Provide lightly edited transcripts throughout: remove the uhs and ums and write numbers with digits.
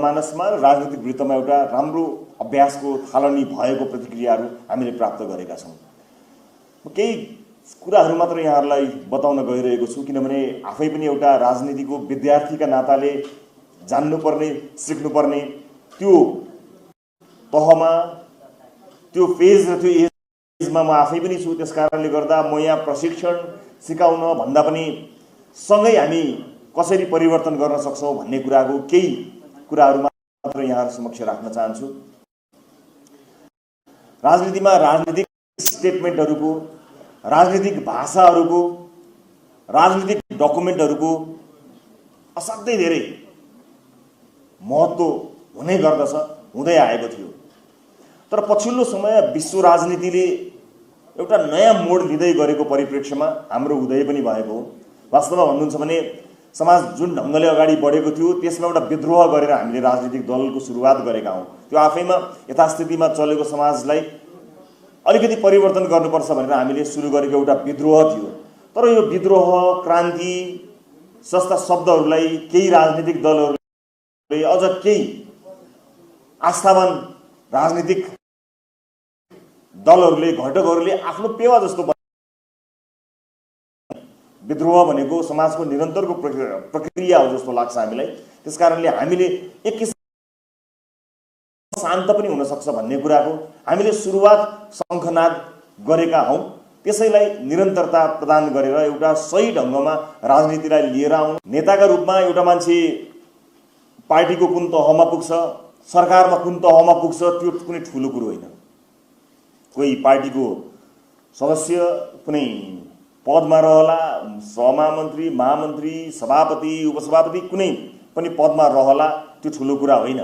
जनमानसमा र राजनीतिक वृत्तमा एउटा राम्रो अभ्यासको थालनी भएको प्रतिक्रियाहरू हामीले प्राप्त गरेका छौँ। केही कुराहरू मात्र यहाँहरूलाई बताउन गइरहेको छु, किनभने आफै पनि एउटा राजनीतिको विद्यार्थीका नाताले जान्नुपर्ने सिक्नुपर्ने त्यो तहमा त्यो फेज र त्यो एजमा म आफै पनि छु। त्यसकारणले गर्दा म यहाँ प्रशिक्षण सिकाउन भन्दा पनि सँगै हामी कसरी परिवर्तन गर्न सक्छौँ भन्ने कुराको केही कुराहरू मात्र यहाँहरू समक्ष राख्न चाहन्छु। राजनीतिमा राजनीतिक स्टेटमेन्टहरूको, राजनीतिक भाषाहरूको, राजनीतिक डकुमेन्टहरूको असाध्यै धेरै महत्त्व हुने गर्दछ, हुँदै आएको थियो। तर पछिल्लो समय विश्व राजनीतिले एउटा नयाँ मोड लिँदै गरेको परिप्रेक्ष्यमा हाम्रो उदय पनि भएको हो। वास्तवमा भन्नुहुन्छ भने समाज जुन ढङ्गले अगाडि बढेको थियो त्यसमा एउटा विद्रोह गरेर हामीले राजनीतिक दलको सुरुवात गरेका हौँ। त्यो आफैमा यथास्थितिमा चलेको समाजलाई अलिकति परिवर्तन गर्नुपर्छ भनेर हामीले सुरु गरेको एउटा विद्रोह थियो। तर यो विद्रोह, क्रान्ति जस्ता शब्दहरूलाई केही राजनीतिक दलहरूले, अझ केही आस्थावान राजनीतिक दलहरूले, घटकहरूले आफ्नो पेवा जस्तो विद्रोह भनेको समाजको निरन्तरको प्रक्रिया हो जस्तो लाग्छ हामीलाई। त्यसकारणले हामीले एक किसिम शान्त पनि हुन सक्छ भन्ने कुराको हामीले सुरुवात शङ्खनाद गरेका हौँ। त्यसैलाई निरन्तरता प्रदान गरेर एउटा सही ढङ्गमा राजनीतिलाई लिएर आउनु। नेताका रूपमा एउटा मान्छे पार्टीको कुन तहमा पुग्छ, सरकारमा कुन तहमा पुग्छ, त्यो कुनै ठुलो कुरो होइन। कोही पार्टीको सदस्य कुनै पदमा रहला, सहमन्त्री, महामन्त्री, सभापति, उपसभापति कुनै पनि पदमा रहला, त्यो ठुलो कुरा होइन।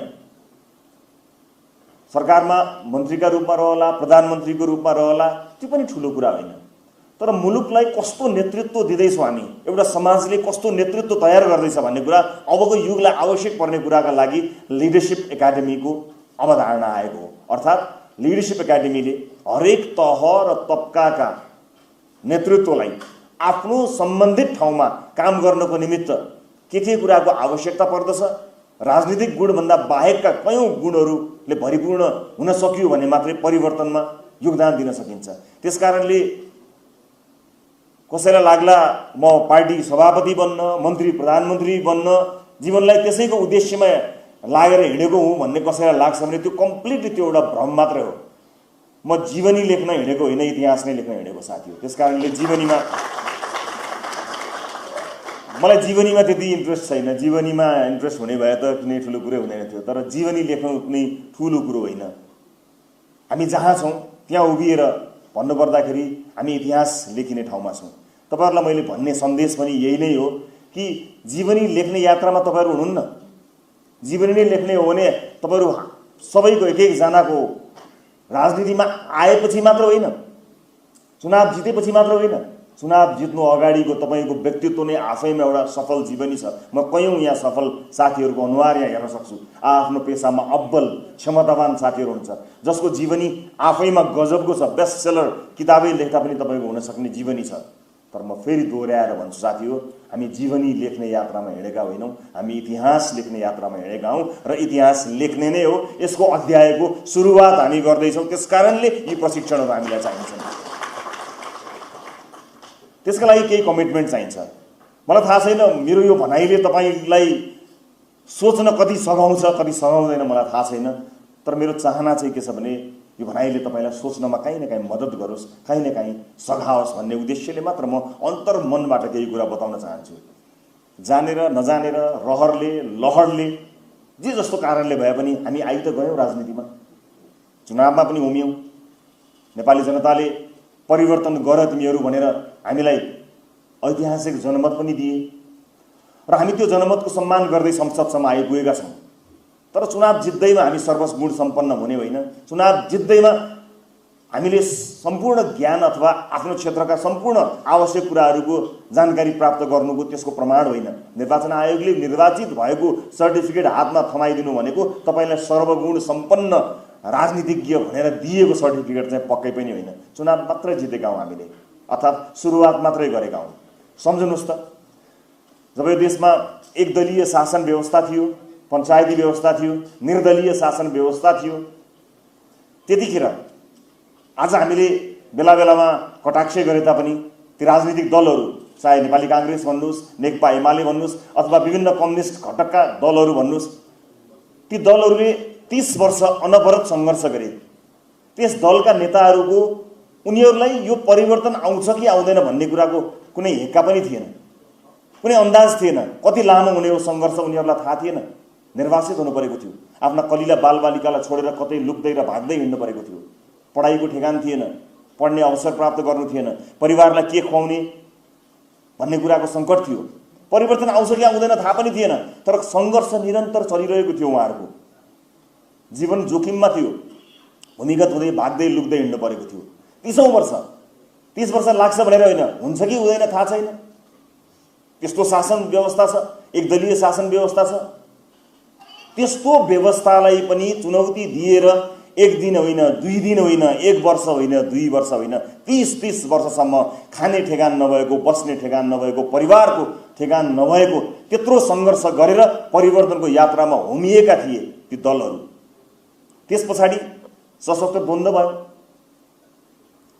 सरकारमा मन्त्रीका रूपमा रहला, प्रधानमन्त्रीको रूपमा रहला, त्यो पनि ठुलो कुरा होइन। तर मुलुकलाई कस्तो नेतृत्व दिँदैछौँ हामी, एउटा समाजले कस्तो नेतृत्व तयार गर्दैछ भन्ने कुरा अबको युगलाई आवश्यक पर्ने कुराका लागि लिडरसिप एकाडेमीको अवधारणा आएको हो। अर्थात् लिडरसिप एकाडेमीले हरेक तह र तबकाका नेतृत्वलाई आफ्नो सम्बन्धित ठाउँमा काम गर्नको निमित्त के कुराको आवश्यकता पर्दछ, राजनीतिक गुणभन्दा बाहेकका कयौँ गुणहरूले भरिपूर्ण हुन सक्यो भने मात्रै परिवर्तनमा योगदान दिन सकिन्छ। त्यसकारणले कसैलाई लाग्ला म पार्टी सभापति बन्न, मन्त्री प्रधानमन्त्री बन्न, जीवनलाई त्यसैको उद्देश्यमा लागेर हिँडेको हुँ भन्ने कसैलाई लाग्छ भने त्यो कम्प्लिटली त्यो एउटा भ्रम मात्रै हो। म जीवनी लेख्न हिँडेको होइन, इतिहास नै लेख्न हिँडेको साथी हो। त्यसकारणले मलाई जीवनीमा त्यति इन्ट्रेस्ट छैन। जीवनीमा इन्ट्रेस्ट हुने भए त कुनै ठुलो कुरो हुँदैन थियो। तर जीवनी लेख्नु कुनै ठुलो कुरो होइन। हामी जहाँ छौँ त्यहाँ उभिएर भन्नुपर्दाखेरि हामी इतिहास लेखिने ठाउँमा छौँ। तपाईँहरूलाई मैले भन्ने सन्देश पनि यही नै हो कि जीवनी लेख्ने यात्रामा तपाईँहरू हुनुहुन्न। जीवनी नै लेख्ने हो भने तपाईँहरू सबैको एक एकजनाको राजनीतिमा आएपछि मात्र होइन, चुनाव जितेपछि मात्र होइन, चुनाव जित्नु अगाडिको तपाईँको व्यक्तित्व नै आफैमा एउटा सफल जीवनी छ। म कयौँ यहाँ सफल साथीहरूको अनुहार यहाँ हेर्न सक्छु। आफ्नो पेसामा अब्बल क्षमतावान साथीहरू हुन्छ जसको जीवनी आफैमा गजबको छ। बेस्ट सेलर किताबै लेख्दा पनि तपाईँको हुन सक्ने जीवनी छ। तर म फेरि दोहोऱ्याएर भन्छु साथी हो, हामी जीवनी लेख्ने यात्रामा हिँडेका होइनौँ, हामी इतिहास लेख्ने यात्रामा हिँडेका हौँ र इतिहास लेख्ने नै हो। यसको अध्यायको सुरुवात हामी गर्दैछौँ। त्यसकारणले यी प्रशिक्षणहरू हामीलाई चाहिन्छन्। त्यसका लागि केही कमिटमेन्ट चाहिन्छ। मलाई थाहा छैन मेरो यो भनाइले तपाईँलाई सोच्न कति सघाउँछ कति सघाउँदैन, मलाई थाहा छैन। तर मेरो चाहना चाहिँ के छ भने यो भनाइले तपाईँलाई सोच्नमा काहीँ न काहीँ मद्दत गरोस्, काहीँ न काहीँ सघाओस् भन्ने उद्देश्यले मात्र म अन्तर्मनबाट केही कुरा बताउन चाहन्छु। जानेर नजानेर, रहरले लहरले, जे जस्तो कारणले भए पनि हामी आइ त गयौँ राजनीतिमा, चुनावमा पनि उम्यौँ। नेपाली जनताले परिवर्तन गर तिमीहरू भनेर हामीलाई ऐतिहासिक जनमत पनि दिए र हामी त्यो जनमतको सम्मान गर्दै संसदसम्म आइपुगेका छौँ। तर चुनाव जित्दैमा हामी सर्वगुण सम्पन्न हुने होइन। चुनाव जित्दैमा हामीले सम्पूर्ण ज्ञान अथवा आफ्नो क्षेत्रका सम्पूर्ण आवश्यक कुराहरूको जानकारी प्राप्त गर्नुको त्यसको प्रमाण होइन। निर्वाचन आयोगले निर्वाचित भएको सर्टिफिकेट हातमा थमाइदिनु भनेको तपाईँलाई सर्वगुण सम्पन्न राजनीतिज्ञ भनेर दिएको सर्टिफिकेट चाहिँ पक्कै पनि होइन। चुनाव मात्रै जितेका हौँ हामीले, अर्थात् सुरुवात मात्रै गरेका हौँ। सम्झनुहोस् त, जब यो देशमा एकदलीय शासन व्यवस्था थियो, पञ्चायती व्यवस्था थियो, निर्दलीय शासन व्यवस्था थियो। त्यतिखेर आज हामीले बेला बेलामा कटाक्ष गरे तापनि ती राजनीतिक दलहरू, चाहे नेपाली काङ्ग्रेस भन्नुहोस्, नेकपा एमाले भन्नुहोस्, अथवा विभिन्न कम्युनिस्ट घटकका दलहरू भन्नुहोस्, ती दलहरूले 30 वर्ष अनवरत सङ्घर्ष गरे। त्यस दलका नेताहरूको उनीहरूलाई यो परिवर्तन आउँछ कि आउँदैन भन्ने कुराको कुनै हेक्का पनि थिएन, कुनै अन्दाज थिएन। कति लामो हुने हो सङ्घर्ष उनीहरूलाई थाहा थिएन। निर्वासित हुनु परेको थियो, आफ्ना कलिला बालबालिकालाई छोडेर कतै लुक्दै र भाग्दै हिँड्नु परेको थियो। पढाइको ठेगान थिएन, पढ्ने अवसर प्राप्त गर्नु थिएन, परिवारलाई के खुवाउने भन्ने कुराको सङ्कट थियो। परिवर्तन आउँछ कि आउँदैन थाहा पनि थिएन, तर सङ्घर्ष निरन्तर चलिरहेको थियो। उहाँहरूको जीवन जोखिममा थियो, भूमिगत हुँदै भाग्दै लुक्दै हिँड्नु परेको थियो। 30औं वर्ष, 30 वर्ष लाग्छ भनेर होइन, हुन्छ कि हुँदैन थाहा छैन। त्यस्तो शासन व्यवस्था छ, एकदलीय शासन व्यवस्था छ। त्यस्तो व्यवस्थालाई पनि चुनौती दिएर एक दिन होइन, 2 दिन होइन, 1 वर्ष होइन, 2 वर्ष होइन, 30 वर्षसम्म खाने ठेगान नभएको, बस्ने ठेगान नभएको, परिवारको ठेगान नभएको त्यत्रो सङ्घर्ष गरेर परिवर्तनको यात्रामा होमिएका थिए ती दलहरू। त्यस पछाडि सशस्त्र द्वन्द्व भयो।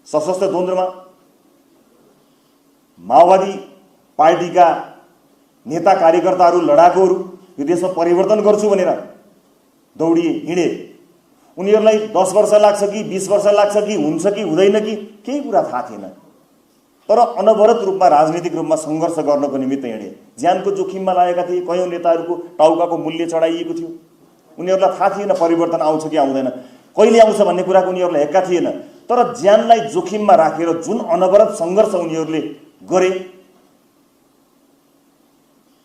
सशस्त्र द्वन्द्वमा माओवादी पार्टीका नेता कार्यकर्ताहरू, लडाकुहरू यो देशमा परिवर्तन गर्छु भनेर दौडिए, हिँडे। उनीहरूलाई 10 वर्ष लाग्छ कि 20 वर्ष लाग्छ कि हुन्छ कि हुँदैन कि केही कुरा थाहा थिएन, तर अनवरत रूपमा राजनीतिक रूपमा सङ्घर्ष गर्नको निमित्त हिँडे। ज्यानको जोखिममा लागेका थिए। कयौं नेताहरूको टाउकाको मूल्य चढाइएको थियो। उनीहरूलाई थाहा थिएन परिवर्तन आउँछ कि आउँदैन, कहिले आउँछ भन्ने कुराको उनीहरूलाई हेक्का थिएन। तर ज्यानलाई जोखिममा राखेर जुन अनवरत सङ्घर्ष उनीहरूले गरे,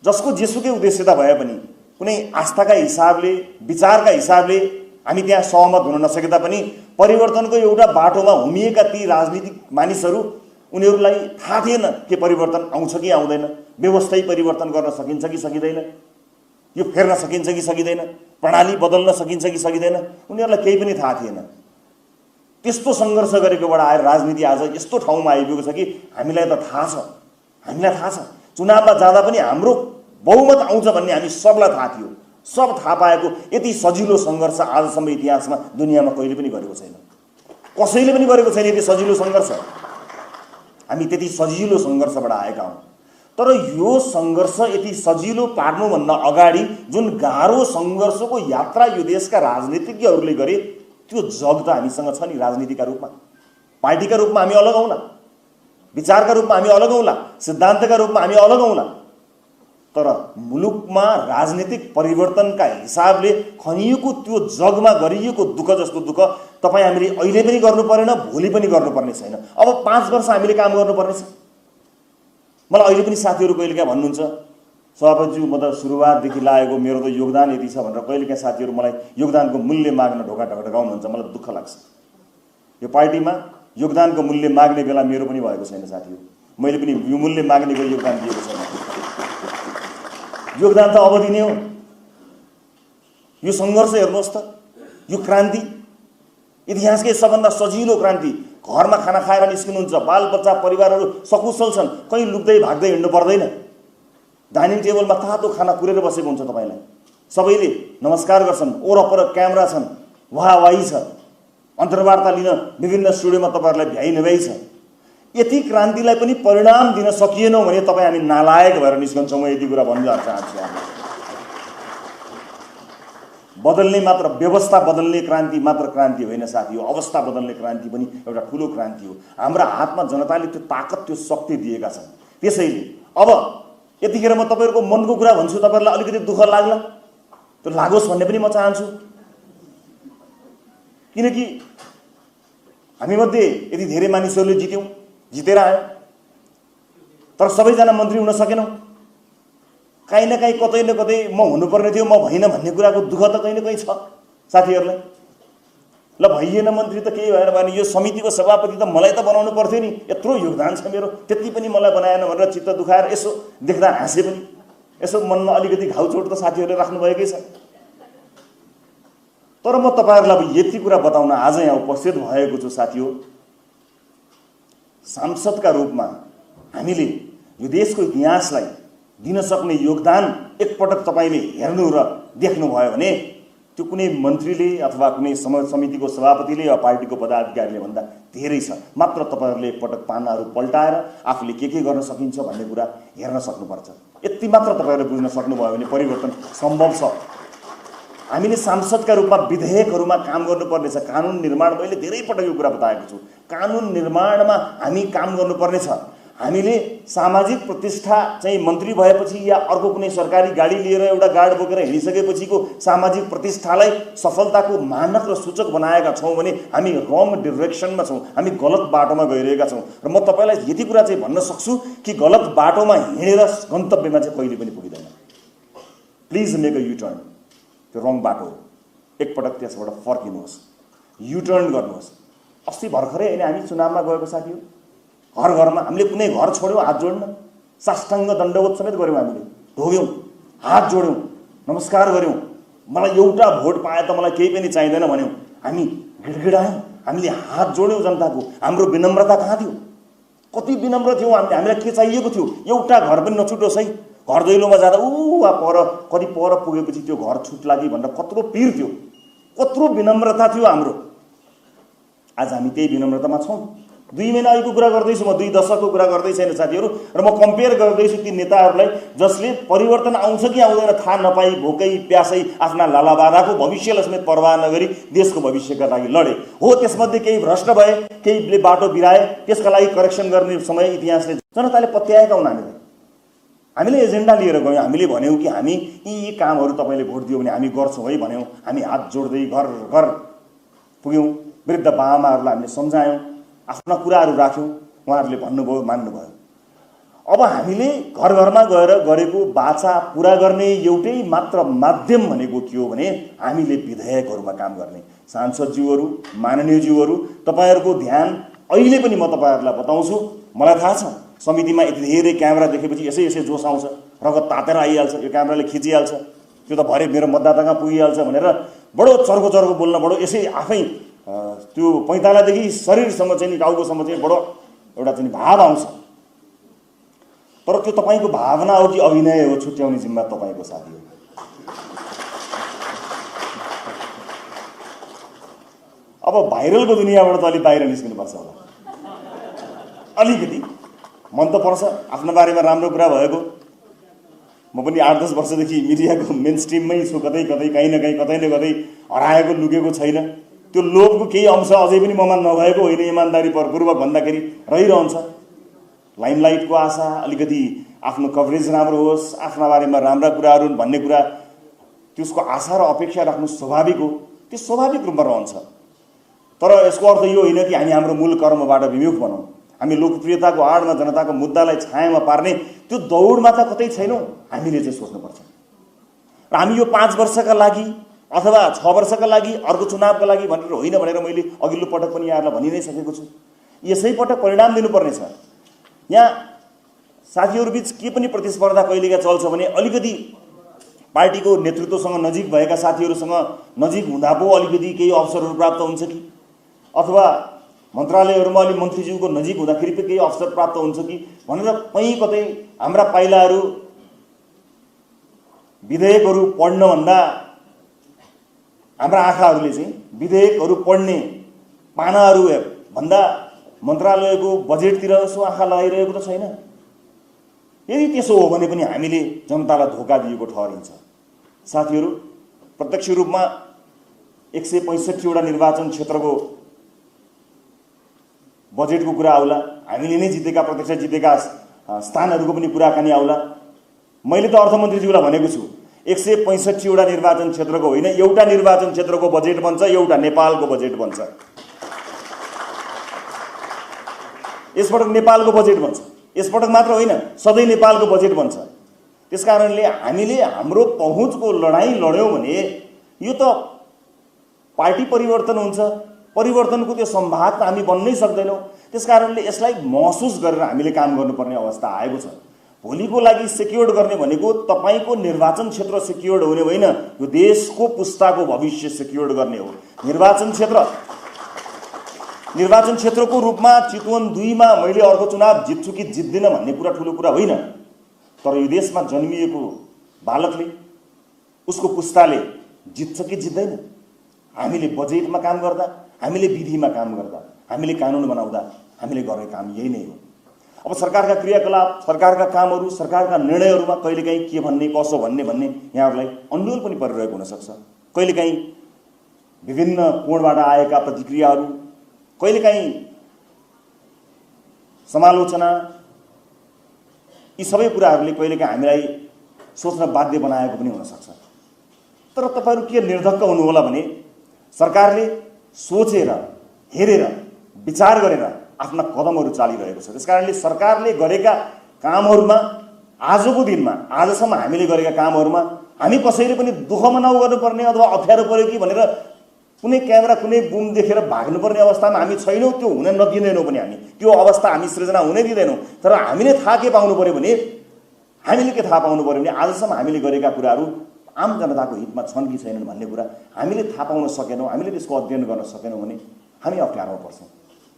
जसको जेसुकै उद्देश्यता भए पनि, कुनै आस्थाका हिसाबले, विचारका हिसाबले हामी त्यहाँ सहमत हुन नसके तापनि परिवर्तनको एउटा बाटोमा होमिएका ती राजनीतिक मानिसहरू, उनीहरूलाई थाहा थिएन के परिवर्तन आउँछ कि आउँदैन, व्यवस्था परिवर्तन गर्न सकिन्छ कि सकिँदैन, यो फेर्न सकिन्छ कि सकिँदैन, प्रणाली बदल्न सकिन्छ कि सकिँदैन, उनीहरूलाई केही पनि थाहा थिएन। त्यस्तो सङ्घर्ष गरेकोबाट आएर राजनीति आज यस्तो ठाउँमा आइपुगेको छ कि हामीलाई त थाहा छ, हामीलाई थाहा छ चुनावमा जाँदा पनि हाम्रो बहुमत आउँछ भन्ने हामी सबलाई थाहा थियो। सब थाहा पाएको यति सजिलो सङ्घर्ष आजसम्म इतिहासमा दुनियाँमा कहिले पनि गरेको छैन, कसैले पनि गरेको छैन। यति सजिलो सङ्घर्ष, हामी त्यति सजिलो सङ्घर्षबाट आएका हौँ। तर यो सङ्घर्ष यति सजिलो पार्नुभन्दा अगाडि जुन गाह्रो सङ्घर्षको यात्रा यो देशका राजनीतिज्ञहरूले गरे, त्यो जग त हामीसँग छ नि। राजनीतिका रूपमा, पार्टीका रूपमा हामी अलग हौँला, विचारका रूपमा हामी अलग हौँला, सिद्धान्तका रूपमा हामी अलग हौँला, तर मुलुकमा राजनीतिक परिवर्तनका हिसाबले खनिएको त्यो जगमा गरिएको दुःख जस्तो दुःख तपाईँ हामीले अहिले पनि गर्नु परेन, भोलि पनि गर्नुपर्ने छैन। अब 5 वर्ष हामीले काम गर्नुपर्ने छ। मलाई अहिले पनि साथीहरू कहिलेकाहीँ भन्नुहुन्छ, सभापतिज्यू म त सुरुवातदेखि लागेको मेरो त योगदान यति छ भनेर कहिलेकाहीँ साथीहरू मलाई योगदानको मूल्य माग्न ढोका ढकाउनुहुन्छ। मलाई दुःख लाग्छ। यो पार्टीमा योगदानको मूल्य माग्ने बेला मेरो पनि भएको छैन साथीहरू। मैले पनि यो मूल्य माग्ने गरी योगदान दिएको छैन। योगदान त अब दिने हो। यो सङ्घर्ष हेर्नुहोस् त, यो क्रान्ति इतिहासकै सबभन्दा सजिलो क्रान्ति। घरमा खाना खाएर निस्किनुहुन्छ, बालबच्चा परिवारहरू सकुशल छन्, कहीँ लुक्दै भाग्दै हिँड्नु पर्दैन। डाइनिङ टेबलमा तातो खाना कुरेर बसेको हुन्छ तपाईँलाई, सबैले नमस्कार गर्छन्, ओरपर क्यामेरा छन्, वाहवाही छ, अन्तर्वार्ता लिन विभिन्न स्टुडियोमा तपाईँहरूलाई भ्याइ नभ्याइ छ। यति क्रान्तिलाई पनि परिणाम दिन सकिएनौँ भने तपाईँ हामी नालायक भएर निस्कन्छौँ। म यति कुरा भन्न चाहन्छु। बदल्ने मात्र, व्यवस्था बदल्ने क्रान्ति मात्र क्रान्ति होइन साथी हो, अवस्था बदल्ने क्रान्ति पनि एउटा ठुलो क्रान्ति हो। हाम्रा हातमा जनताले त्यो ताकत, त्यो शक्ति दिएका छन्। त्यसैले अब यतिखेर म तपाईँहरूको मनको कुरा भन्छु, तपाईँहरूलाई अलिकति दुःख लाग्ला, त्यो लागोस् भन्ने पनि म चाहन्छु। किनकि हामीमध्ये यति धेरै मानिसहरूले जितेर आयो, तर सबैजना मन्त्री हुन सकेनौँ। कहीँ न कहीँ, कतै न कतै म हुनुपर्ने थियो, म भइनँ भन्ने कुराको दुःख त कहीँ न कहीँ छ साथीहरूलाई। ल भइएन मन्त्री त केही भएर भने यो समितिको सभापति त मलाई त बनाउनु पर्थ्यो नि, यत्रो योगदान छ मेरो, त्यति पनि मलाई बनाएन भनेर चित्त दुखाएर यसो देख्दा हाँसे पनि, यसो मनमा अलिकति घाउचोट त साथीहरूले राख्नुभएकै छ। तर म तपाईँहरूलाई यति कुरा बताउन आज यहाँ उपस्थित भएको छु साथी हो। सांसदका रूपमा हामीले यो देशको इतिहासलाई दिन सक्ने योगदान एकपटक तपाईले हेर्नु र देख्नुभयो भने त्यो कुनै मन्त्रीले अथवा कुनै समितिको सभापतिले वा पार्टीको पदाधिकारीले भन्दा धेरै छ। मात्र तपाईहरुले एकपटक पानाहरू पल्टाएर आफूले के गर्न सकिन्छ भन्ने कुरा हेर्न सक्नुपर्छ। यति मात्र तपाईहरुले बुझ्न सक्नुभयो भने परिवर्तन सम्भव छ। हामीले सांसदका रूपमा विधेयकहरुमा काम गर्नुपर्ने छ। कानुन निर्माण, मैले धेरै पटक यो कुरा बताएको छु, कानुन निर्माणमा हामी काम गर्नुपर्ने छ। हामीले सामाजिक प्रतिष्ठा चाहिँ मन्त्री भएपछि या अर्को कुनै सरकारी गाडी लिएर एउटा गार्ड बोकेर हिँडिसकेपछिको सामाजिक प्रतिष्ठालाई सफलताको मानक र सूचक बनाएका छौं भने हामी रङ डिरेक्सनमा छौं, हामी गलत बाटोमा गइरहेका छौं। र म तपाईलाई यति कुरा चाहिँ भन्न सक्छु कि गलत बाटोमा हिँडेर गन्तव्यमा चाहिँ कहिले पनि पुगिदैन। Please make a U turn. त्यो रङ बाटो हो, एकपटक त्यसबाट फर्किनुहोस्, यु टर्न गर्नुहोस्। अस्ति भर्खरै हैन हामी चुनावमा गएको साथी हो, घर घरमा हामीले कुनै घर छोड्यौं हात जोड्न, साष्टाङ्ग दण्डवत समेत गर्यौं, हामीले ढोग्यौं, हात जोड्यौं, नमस्कार गर्यौं, मलाई एउटा भोट पाए त मलाई केही पनि चाहिँदैन भन्यौं, हामी गिडगिडायौं, हामीले हात जोड्यौं जनताको। हाम्रो विनम्रता कहाँ थियो? कति विनम्र थियौं हामीले? हामीलाई के चाहिएको थियो? एउटा घर पनि नछुटोस् है। घर दैलोमा जाँदा पर कति पर पुगेपछि त्यो घर छुट्ला कि भनेर कत्रो पीर थियो, कत्रो विनम्रता थियो हाम्रो। आज हामी त्यही विनम्रतामा छौं। 2 महिना अघिको कुरा गर्दैछु म, 2 दशकको कुरा गर्दै छैन साथीहरु। र म कम्पेयर गर्दैछु ती नेताहरूलाई जसले परिवर्तन आउँछ कि आउँदैन थाहा नपाई भोकै प्यासै आफ्ना लालाबादाको भविष्यलाई समेत परवाह नगरी देशको भविष्यका लागि लडे। हो, त्यसमध्ये केही भ्रष्ट भए, केहीले बाटो बिराए, त्यसका लागि करेक्सन गर्ने समय इतिहासले जनताले पत्याएका हुन्। हामीले एजेन्डा लिएर गयौं, हामीले भन्यौं कि हामी यी कामहरू तपाईले भोट दियो भने हामी गर्छौं है भन्यौं। हामी हात जोड्दै घर घर पुग्यौं, वृद्ध बाआमाहरूलाई हामीले सम्झायौं, आफ्ना कुराहरू राख्यौं, उहाँहरूले भन्नुभयो, मान्नुभयो। अब हामीले घर घरमा गएर गरेको बाचा पूरा गर्ने एउटै मात्र माध्यम भनेको के हो भने हामीले विधेयकहरुमा काम गर्ने। सांसदज्यूहरू, माननीयज्यूहरू, तपाईहरुको ध्यान अहिले पनि म तपाईहरुलाई बताउँछु, मलाई थाहा छ समितिमा यति धेरै क्यामेरा देखेपछि यसै जोस आउँछ, रगत तातेर आइहाल्छ, यो क्यामेराले खिचिहाल्छ, त्यो त भरे मेरो मतदातामा पुगिहाल्छ भनेर बडो चर्को बोल्न, बडो यसै आफै त्यो पैतालादेखि शरीरसम्म चाहिँ टाउकोसम्म चाहिँ बडो एउटा चाहिँ भाव आउँछ। तर त्यो तपाईको भावना हो कि अभिनय हो, छुट्याउने जिम्मा तपाईको साथी हो। अब भाइरलको दुनियाँबाट त अलि बाहिर निस्किनुपर्छ होला। अलिकति मन त पर्छ आफ्नो बारेमा राम्रो कुरा भएको। म पनि 8-10 वर्षदेखि मिडियाको मेन स्ट्रिममै छु, कतै कहीँ न कतै हराएको लुकेको छैन। त्यो लोभको केही अंश अझै पनि ममा नभएको होइन, इमानदारी पूर्वक भन्दाखेरि रहिरहन्छ। लाइमलाइटको आशा, अलिकति आफ्नो कभरेज राम्रो होस्, आफ्ना बारेमा राम्रा कुराहरू भन्ने कुरा, त्यसको आशा र अपेक्षा राख्नु स्वाभाविक हो, त्यो स्वाभाविक रूपमा रहन्छ। तर यसको अर्थ यो होइन कि हामी हाम्रो मूल कर्मबाट विमुख बनौं। हामी लोकप्रियताको आडमा जनताको मुद्दालाई छायामा पार्ने त्यो दौडमा त कतै छैनौं। हामीले चाहिँ सोच्नुपर्छ र हामी यो 5 वर्षका लागि अथवा 6 वर्षका लागि, अर्को चुनावका लागि भनेर होइन भनेर मैले अघिल्लो पटक पनि यहाँलाई भनि नै सकेको छु। यसै पटक परिणाम दिनुपर्ने छ। यहाँ साथीहरु बीच के पनि प्रतिस्पर्धा कहिलेका चल्छ भने अलिकति पार्टीको नेतृत्वसँग नजिक भएका साथीहरुसँग नजिक हुँदा पो अलिकति केही अवसरहरू प्राप्त हुन्छ कि, अथवा मन्त्रालयहरुमा अलि मन्त्रीज्यूको नजिक हुँदाखेरि केही अवसर प्राप्त हुन्छ कि भनेर कहीँ कतै हाम्रा पाइलाहरू विधेयकहरू पढ्न भन्दा हाम्रा आँखाहरूले चाहिँ विधेयकहरू पढ्ने पानाहरू भन्दा मन्त्रालयको बजेटतिर यसो आँखा लगाइरहेको त छैन। यदि त्यसो हो भने पनि हामीले जनतालाई धोका दिएको ठहरिन्छ। साथीहरु, प्रत्यक्ष रूपमा 165 वटा निर्वाचन क्षेत्रको बजेटको कुरा आउला, हामीले नै जितेका, प्रत्यक्ष जितेका स्थानहरूको पनि कुराकानी आउला। मैले त अर्थमन्त्रीज्यूलाई भनेको छु 165 वटा निर्वाचन क्षेत्रको होइन, एउटा निर्वाचन क्षेत्रको बजेट बन्छ, एउटा नेपालको बजेट बन्छ। यसपटक नेपालको बजेट बन्छ, यसपटक मात्र होइन, सधैँ नेपालको बजेट बन्छ। त्यसकारणले हामीले हाम्रो पहुँचको लडाई लड्यौं भने यो त पार्टी परिवर्तन हुन्छ, परिवर्तनको त्यो सम्भाग त हामी बन्नै सक्दैनौं। त्यसकारणले यसलाई महसुस गरेर हामीले काम गर्नुपर्ने अवस्था आएको छ। भोलिको लागि सिक्योर्ड गर्ने भनेको तपाईको निर्वाचन क्षेत्र सिक्योर्ड हुने होइन, यो देशको पुस्ताको भविष्य सिक्योर्ड गर्ने हो। निर्वाचन क्षेत्रको रूपमा चितवन 2 मा मैले अर्को चुनाव जित्छु कि जित्दिन भन्ने कुरा ठूलो कुरा होइन। तर यो देशमा जन्मिएको बालकले उसको पुस्ताले जित्छ कि जित्दैन? हामीले बजेटमा काम गर्दा, हामीले विधिमा काम गर्दा, हामीले कानुन बनाउँदा हामीले गर्ने काम यही नै हो। अब सरकारका क्रियाकलाप, सरकारका कामहरू, सरकारका निर्णयहरूमा कहिलेकाहीँ के भन्ने कसो भन्ने यहाँहरूलाई अन्यल पनि परिरहेको हुनसक्छ। कहिलेकाहीँ विभिन्न कोणबाट आएका प्रतिक्रियाहरू, कहिलेकाहीँ समालोचना, यी सबै कुराहरूले कहिलेकाहीँ हामीलाई सोच्न बाध्य बनाएको पनि हुनसक्छ। तर तपाईहरु के निर्धक्क हुनु होला भने सरकारले सोचेर, हेरेर, विचार गरेर आफ्ना कदमहरू चालिरहेको छ। त्यसकारणले सरकारले गरेका कामहरूमा आजको दिनमा, आजसम्म हामीले गरेका कामहरूमा हामी कसैले पनि दुःखमा नगर्नुपर्ने अथवा अप्ठ्यारो पर्यो कि भनेर कुनै क्यामेरा, कुनै बुम देखेर भाग्नुपर्ने अवस्थामा हामी छैनौँ। त्यो हुन नदिँदैनौँ पनि हामी, त्यो अवस्था हामी सृजना हुनै दिँदैनौँ। तर हामीले थाहा के पाउनु पर्यो भने, हामीले के थाहा पाउनु पर्यो भने आजसम्म हामीले गरेका कुराहरू आम जनताको हितमा छन् कि छैनन् भन्ने कुरा हामीले थाहा पाउन सकेनौँ, हामीले त्यसको अध्ययन गर्न सकेनौँ भने हामी अप्ठ्यारोमा पर्छौँ।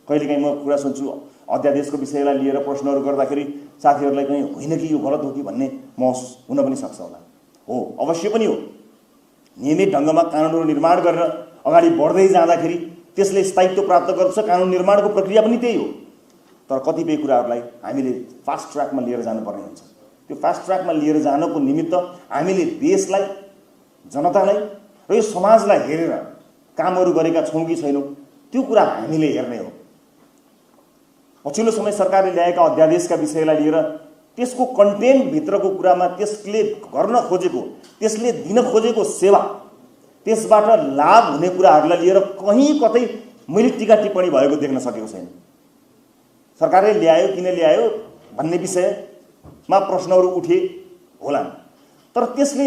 कहिलेकाहीँ म कुरा सुन्छु अध्यादेशको विषयलाई लिएर प्रश्नहरू गर्दाखेरि साथीहरूलाई कहीँ होइन कि यो गलत हो कि भन्ने महसुस हुन पनि सक्छ होला। हो, अवश्य पनि हो। नियमित ढङ्गमा कानुनहरू निर्माण गरेर अगाडि बढ्दै जाँदाखेरि त्यसले स्थायित्व प्राप्त गर्छ। कानुन निर्माणको प्रक्रिया पनि त्यही हो। तर कतिपय कुराहरूलाई हामीले फास्ट ट्र्याकमा लिएर जानुपर्ने हुन्छ। त्यो फास्ट ट्र्याकमा लिएर जानको निमित्त हामीले देशलाई, जनतालाई र यो समाजलाई हेरेर कामहरू गरेका छौँ कि छैनौँ त्यो कुरा हामीले हेर्ने हो। पछिल्लो समय सरकारले ल्याएका अध्यादेशका विषयलाई लिएर त्यसको कन्टेन्टभित्रको कुरामा त्यसले गर्न खोजेको, त्यसले दिन खोजेको सेवा, त्यसबाट लाभ हुने कुराहरूलाई लिएर कहीँ कतै मैले टीका टिप्पणी भएको देख्न सकेको छैन। सरकारले ल्यायो, किन ल्यायो भन्ने विषयमा प्रश्नहरू उठे होलान्, तर त्यसले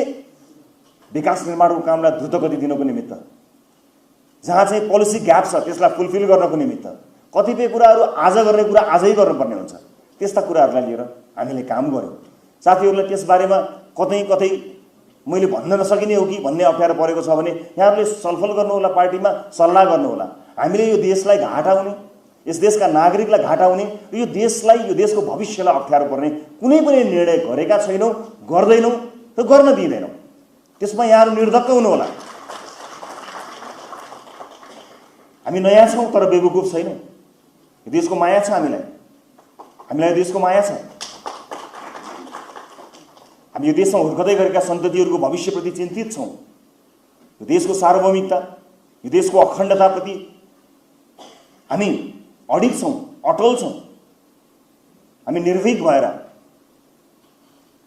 विकास निर्माणको कामलाई द्रुत गति दिनको निमित्त, जहाँ चाहिँ पोलिसी ग्याप छ त्यसलाई फुलफिल गर्नको निमित्त कतिपय कुराहरू आज गर्ने कुरा आजै गर्नुपर्ने हुन्छ। त्यस्ता कुराहरूलाई लिएर हामीले काम गर्यौँ। साथीहरूलाई त्यसबारेमा कतै कतै मैले भन्न नसकिने हो कि भन्ने अप्ठ्यारो परेको छ भने यहाँहरूले छलफल गर्नुहोला, पार्टीमा सल्लाह गर्नुहोला। हामीले यो देशलाई घाटा हुने, यस देशका नागरिकलाई घाटा हुने, यो देशलाई, यो देशको भविष्यलाई अप्ठ्यारो पर्ने कुनै पनि निर्णय गरेका छैनौँ, गर्दैनौँ र गर्न दिँदैनौँ। त्यसमा यहाँहरू निर्धक्क हुनुहोला। हामी नयाँ छौँ तर बेवकुफ छैनौँ। यो देशको माया छ हामीलाई, हामीलाई यो देशको माया छ। हामी यो देशमा हुर्कदै गरेका सन्ततिहरूको भविष्यप्रति चिन्तित छौँ। यो देशको सार्वभौमिकता, यो देशको अखण्डताप्रति हामी अडिग छौँ, अटल छौँ। हामी निर्भीक भएर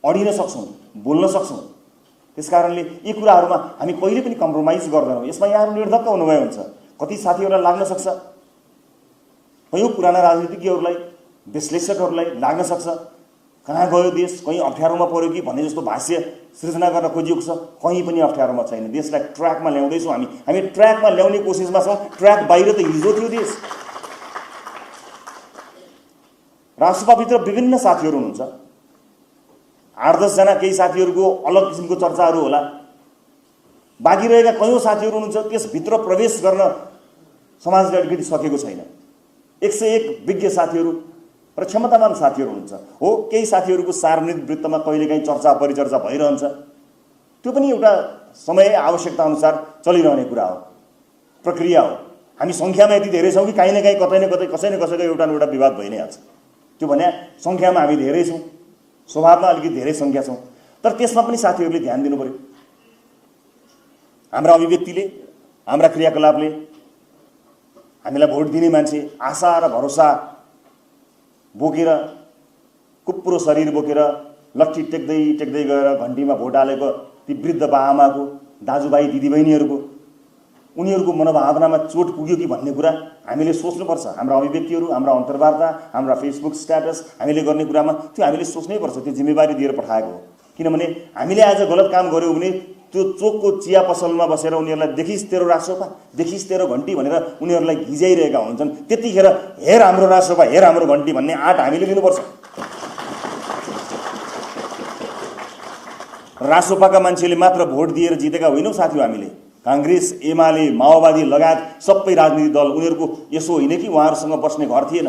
अडिन सक्छौँ, बोल्न सक्छौँ। त्यसकारणले यी कुराहरूमा हामी कहिले पनि कम्प्रोमाइज गर्दैनौँ। यसमा यहाँहरू निर्धक्क हुनुभयो हुन्छ। कति साथीहरूलाई लाग्न सक्छ, कयौँ पुराना राजनीतिज्ञहरूलाई, विश्लेषकहरूलाई लाग्न सक्छ कहाँ गयो देश, कहीँ अप्ठ्यारोमा पर्यो कि भन्ने जस्तो भाष्य सृजना गर्न खोजिएको छ। कहीँ पनि अप्ठ्यारोमा छैन। देशलाई ट्र्याकमा ल्याउँदैछौँ हामी। हामी ट्र्याकमा ल्याउने कोसिसमा छौँ। ट्र्याक बाहिर त हिजो थियो देश। राष्ट्रसभाभित्र विभिन्न साथीहरू हुनुहुन्छ। 8-10 जना केही साथीहरूको अलग किसिमको चर्चाहरू होला। बाँकी रहेका कयौँ साथीहरू हुनुहुन्छ, त्यसभित्र प्रवेश गर्न समाजले अलिकति सकेको छैन। 101 विज्ञ साथीहरू र क्षमतावान साथीहरू हुनुहुन्छ। हो, केही साथीहरूको सार्वजनिक वृत्तमा कहिलेकाहीँ चर्चा परिचर्चा भइरहन्छ। त्यो पनि एउटा समय आवश्यकता अनुसार चलिरहने कुरा हो, प्रक्रिया हो। हामी सङ्ख्यामा यति धेरै छौँ कि काहीँ न काहीँ कतै न कतै कसै न कसैको एउटा न एउटा विवाद भइ नै हाल्छ। त्यो भने सङ्ख्यामा हामी धेरै छौँ, स्वभावमा अलिकति धेरै सङ्ख्या छौँ। तर त्यसमा पनि साथीहरूले ध्यान दिनु पर्यो। हाम्रा अभिव्यक्तिले, हाम्रा क्रियाकलापले हामीलाई भोट दिने मान्छे आशा र भरोसा बोकेर, कुप्रो शरीर बोकेर लट्ठी टेक्दै टेक्दै गएर घन्टीमा भोट हालेको ती वृद्ध बाआमाको, दाजुभाइ दिदीबहिनीहरूको, उनीहरूको मनोभावनामा चोट पुग्यो कि भन्ने कुरा हामीले सोच्नुपर्छ। हाम्रा अभिव्यक्तिहरू, हाम्रा अन्तर्वार्ता, हाम्रा फेसबुक स्ट्याटस हामीले गर्ने कुरामा त्यो हामीले सोच्नै पर्छ। त्यो जिम्मेवारी दिएर पठाएको हो। किनभने हामीले आज गलत काम गऱ्यौँ भने त्यो चोकको चिया पसलमा बसेर उनीहरूलाई देखिस् तेरो राजसभा, देखिस् तेरो घन्टी भनेर उनीहरूलाई घिजाइरहेका हुन्छन्। त्यतिखेर हेर हाम्रो राजसभा, हेर हाम्रो घन्टी भन्ने आँट हामीले लिनुपर्छ। राजसभाका मान्छेले मात्र भोट दिएर जितेका होइनौँ साथीहरू। हामीले काङ्ग्रेस, एमाले, माओवादी लगायत सबै राजनीतिक दल, उनीहरूको यसो होइन कि उहाँहरूसँग बस्ने घर थिएन।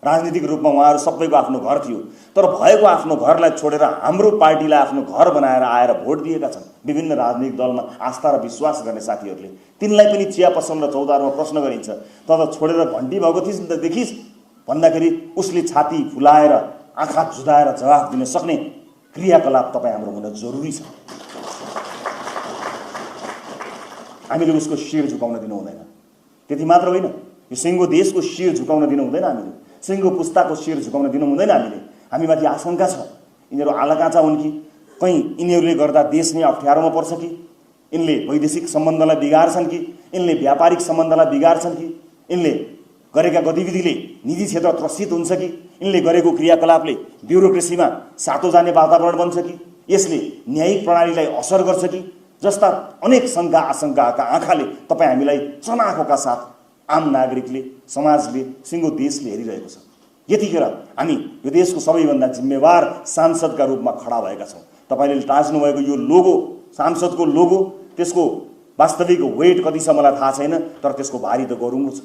राजनीतिक रूपमा उहाँहरू सबैको आफ्नो घर थियो, तर भएको आफ्नो घरलाई छोडेर हाम्रो पार्टीलाई आफ्नो घर बनाएर आएर भोट दिएका छन् विभिन्न राजनीतिक दलमा आस्था र विश्वास गर्ने साथीहरूले। तिनलाई पनि चिया पसल र चौतारोमा प्रश्न गरिन्छ, त छोडेर घन्टी भएको थिइस् त देखिस् भन्दाखेरि उसले छाती फुलाएर आँखा जुदाएर जवाफ दिन सक्ने क्रियाकलाप तपाईँ हाम्रो हुन जरुरी छ। हामीले उसको शिर झुकाउन दिनु हुँदैन। त्यति मात्र होइन, यो सिङ्गो देशको शिर झुकाउन दिनु हुँदैन, हामीले सिङ्गो पुस्ताको शिर झुकाउन दिनु हुँदैन। हामीमाथि आशंका छ यिनीहरू आलाकाँचा हुन् कि कहीँ यिनीहरूले गर्दा देश नै अप्ठ्यारोमा पर्छ कि, यिनले वैदेशिक सम्बन्धलाई बिगार्छन् कि, यिनले व्यापारिक सम्बन्धलाई बिगार्छन् कि, यिनले गरेका गतिविधिले निजी क्षेत्र त्रसित हुन्छ कि, यिनले गरेको क्रियाकलापले ब्युरोक्रेसीमा सातो जाने वातावरण बन्छ कि, यसले न्यायिक प्रणालीलाई असर गर्छ कि, जस्ता अनेक शङ्का आशंकाका आँखाले तपाईँ हामीलाई चनाखोका साथ आम नागरिकले, समाजले, सिङ्गो देशले हेरिरहेको छ। यतिखेर हामी यो देशको सबैभन्दा जिम्मेवार सांसदका रूपमा खडा भएका छौँ। तपाईँले टाँच्नुभएको यो लोगो, सांसदको लोगो, त्यसको वास्तविक वेट कति छ मलाई थाहा छैन, तर त्यसको भारी त गरुङ्गो छ।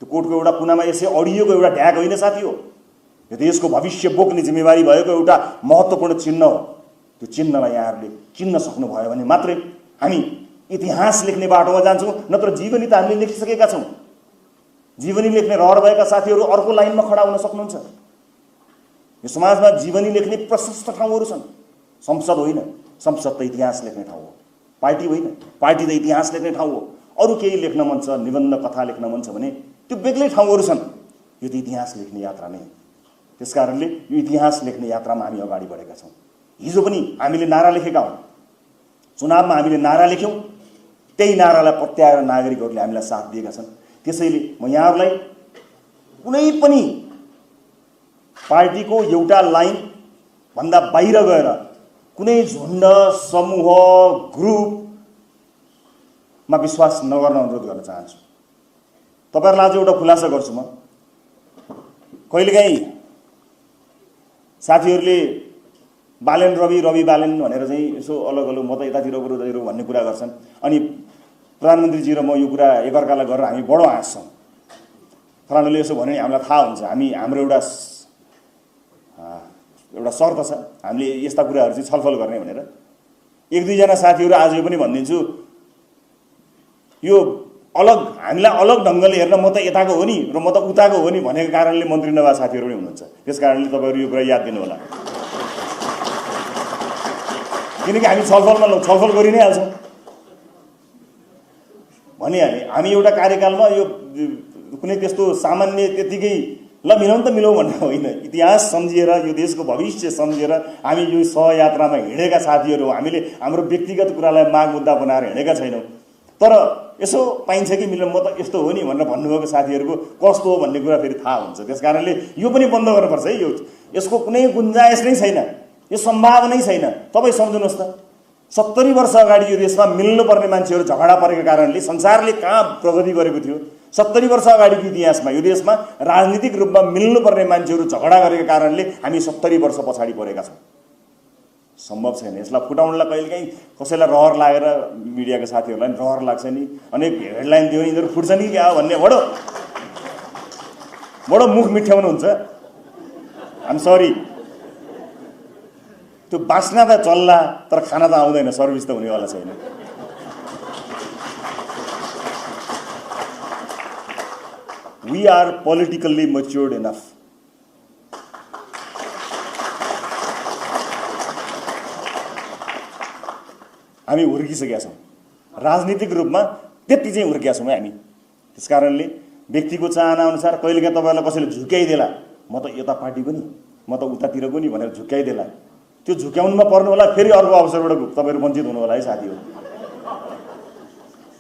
त्यो कोर्टको एउटा कुनामा यसै अडियोको एउटा ढ्याक होइन साथी हो, यो देशको भविष्य बोक्ने जिम्मेवारी भएको एउटा महत्त्वपूर्ण चिन्ह हो। त्यो चिन्हलाई यहाँहरूले चिन्न सक्नुभयो भने मात्रै हामी इतिहास लेख्ने बाटोमा जान्छौँ, नत्र जीवनी त हामीले लेखिसकेका छौँ। जीवनी लेख्ने रहर भएका साथीहरू अर्को लाइनमा खडा हुन सक्नुहुन्छ। यो समाजमा जीवनी लेख्ने प्रशस्त ठाउँहरू छन्। संसद होइन, संसद त इतिहास लेख्ने ठाउँ हो। पार्टी होइन, पार्टी त इतिहास लेख्ने ठाउँ हो। अरू केही लेख्न मन छ, निबन्ध कथा लेख्न मन छ भने त्यो बेग्लै ठाउँहरू छन्। यो त इतिहास लेख्ने यात्रा नै हो। त्यसकारणले यो इतिहास लेख्ने यात्रामा हामी अगाडि बढेका छौँ। हिजो पनि हामीले नारा लेखेका हौँ, चुनावमा हामीले नारा लेख्यौँ, त्यही नारालाई पत्याएर नागरिकहरूले हामीलाई साथ दिएका छन्। त्यसैले म यहाँहरूलाई कुनै पनि पार्टीको एउटा लाइन भन्दा बाहिर गएर कुनै झुन्ड, समूह, ग्रुपमा विश्वास नगर्न अनुरोध गर्न चाहन्छु। तपाईँहरूलाई आज एउटा खुलासा गर्छु म। कहिलेकाहीँ साथीहरूले बालेन रवि, रवि बालेन भनेर चाहिँ यसो अलग अलग म त यतातिर उतातिर भन्ने कुरा गर्छन्, अनि प्रधानमन्त्रीजी र म यो कुरा एकअर्कालाई गरेर हामी बडो हाँस्छौँ। फलानुले यसो भन्यो भने हामीलाई थाहा हुन्छ, हाम्रो एउटा शर्त छ, हामीले यस्ता कुराहरू चाहिँ छलफल गर्ने भनेर। एक दुईजना साथीहरू आज यो पनि भनिदिन्छु, यो अलग हामीलाई अलग ढङ्गले हेर्न म त यताको हो नि र म त उताको हो नि भनेको कारणले मन्त्री नभए साथीहरू पनि हुनुहुन्छ। त्यस कारणले तपाईँहरू यो कुरा याद दिनु होला, किनकि हामी छलफल गरि नै हाल्छौँ। भनिहालेँ हामी एउटा कार्यकालमा यो कुनै त्यस्तो सामान्य त्यतिकै ल मिलाउँ त मिलाउँ भन्ने होइन। इतिहास सम्झिएर, यो देशको भविष्य सम्झिएर हामी यो सहयात्रामा हिँडेका साथीहरू हो। हामीले हाम्रो व्यक्तिगत कुरालाई माग मुद्दा बनाएर हिँडेका छैनौँ। तर यसो पाइन्छ कि मिल्न, म त यस्तो हो नि भनेर भन्नुभएको साथीहरूको कस्तो हो भन्ने कुरा फेरि थाहा हुन्छ। त्यस कारणले यो पनि बन्द गर्नुपर्छ है। यसको कुनै गुन्जाइस नै छैन, यो सम्भावनै छैन। तपाईँ सम्झुनुहोस् त, 70 वर्ष अगाडि यो देशमा मिल्नुपर्ने मान्छेहरू झगडा परेको कारणले संसारले कहाँ प्रगति गरेको थियो। 70 वर्ष अगाडिको इतिहासमा यो देशमा राजनीतिक रूपमा मिल्नुपर्ने मान्छेहरू झगडा गरेको कारणले हामी 70 वर्ष पछाडि परेका छौँ। सम्भव छैन। यसलाई फुटाउनलाई कहिलेकाहीँ कसैलाई रहर लागेर, मिडियाका साथीहरूलाई रहर लाग्छ नि, अनेक हेडलाइन दियो भने यिनीहरू फुट्छ नि क्या भन्ने बडो मुख मिठ्याउनुहुन्छ। आइम सरी, त्यो बास्ना त चल्ला तर खाना त आउँदैन, सर्भिस त हुनेवाला छैन। We are politically matured enough. हामी हुर्किसकेका छौँ, राजनीतिक रूपमा त्यति चाहिँ हुर्किया छौँ हामी। त्यस कारणले व्यक्तिको चाहना अनुसार कहिलेकाहीँ तपाईँहरूलाई कसैले झुक्याइदेला, म त यता पार्टीको नि, म त उतातिरको नि भनेर झुक्याइदेला। त्यो झुक्याउनुमा पर्नु होला, फेरि अर्को अवसरबाट तपाईँहरू वञ्चित हुनु होला है साथीहरू।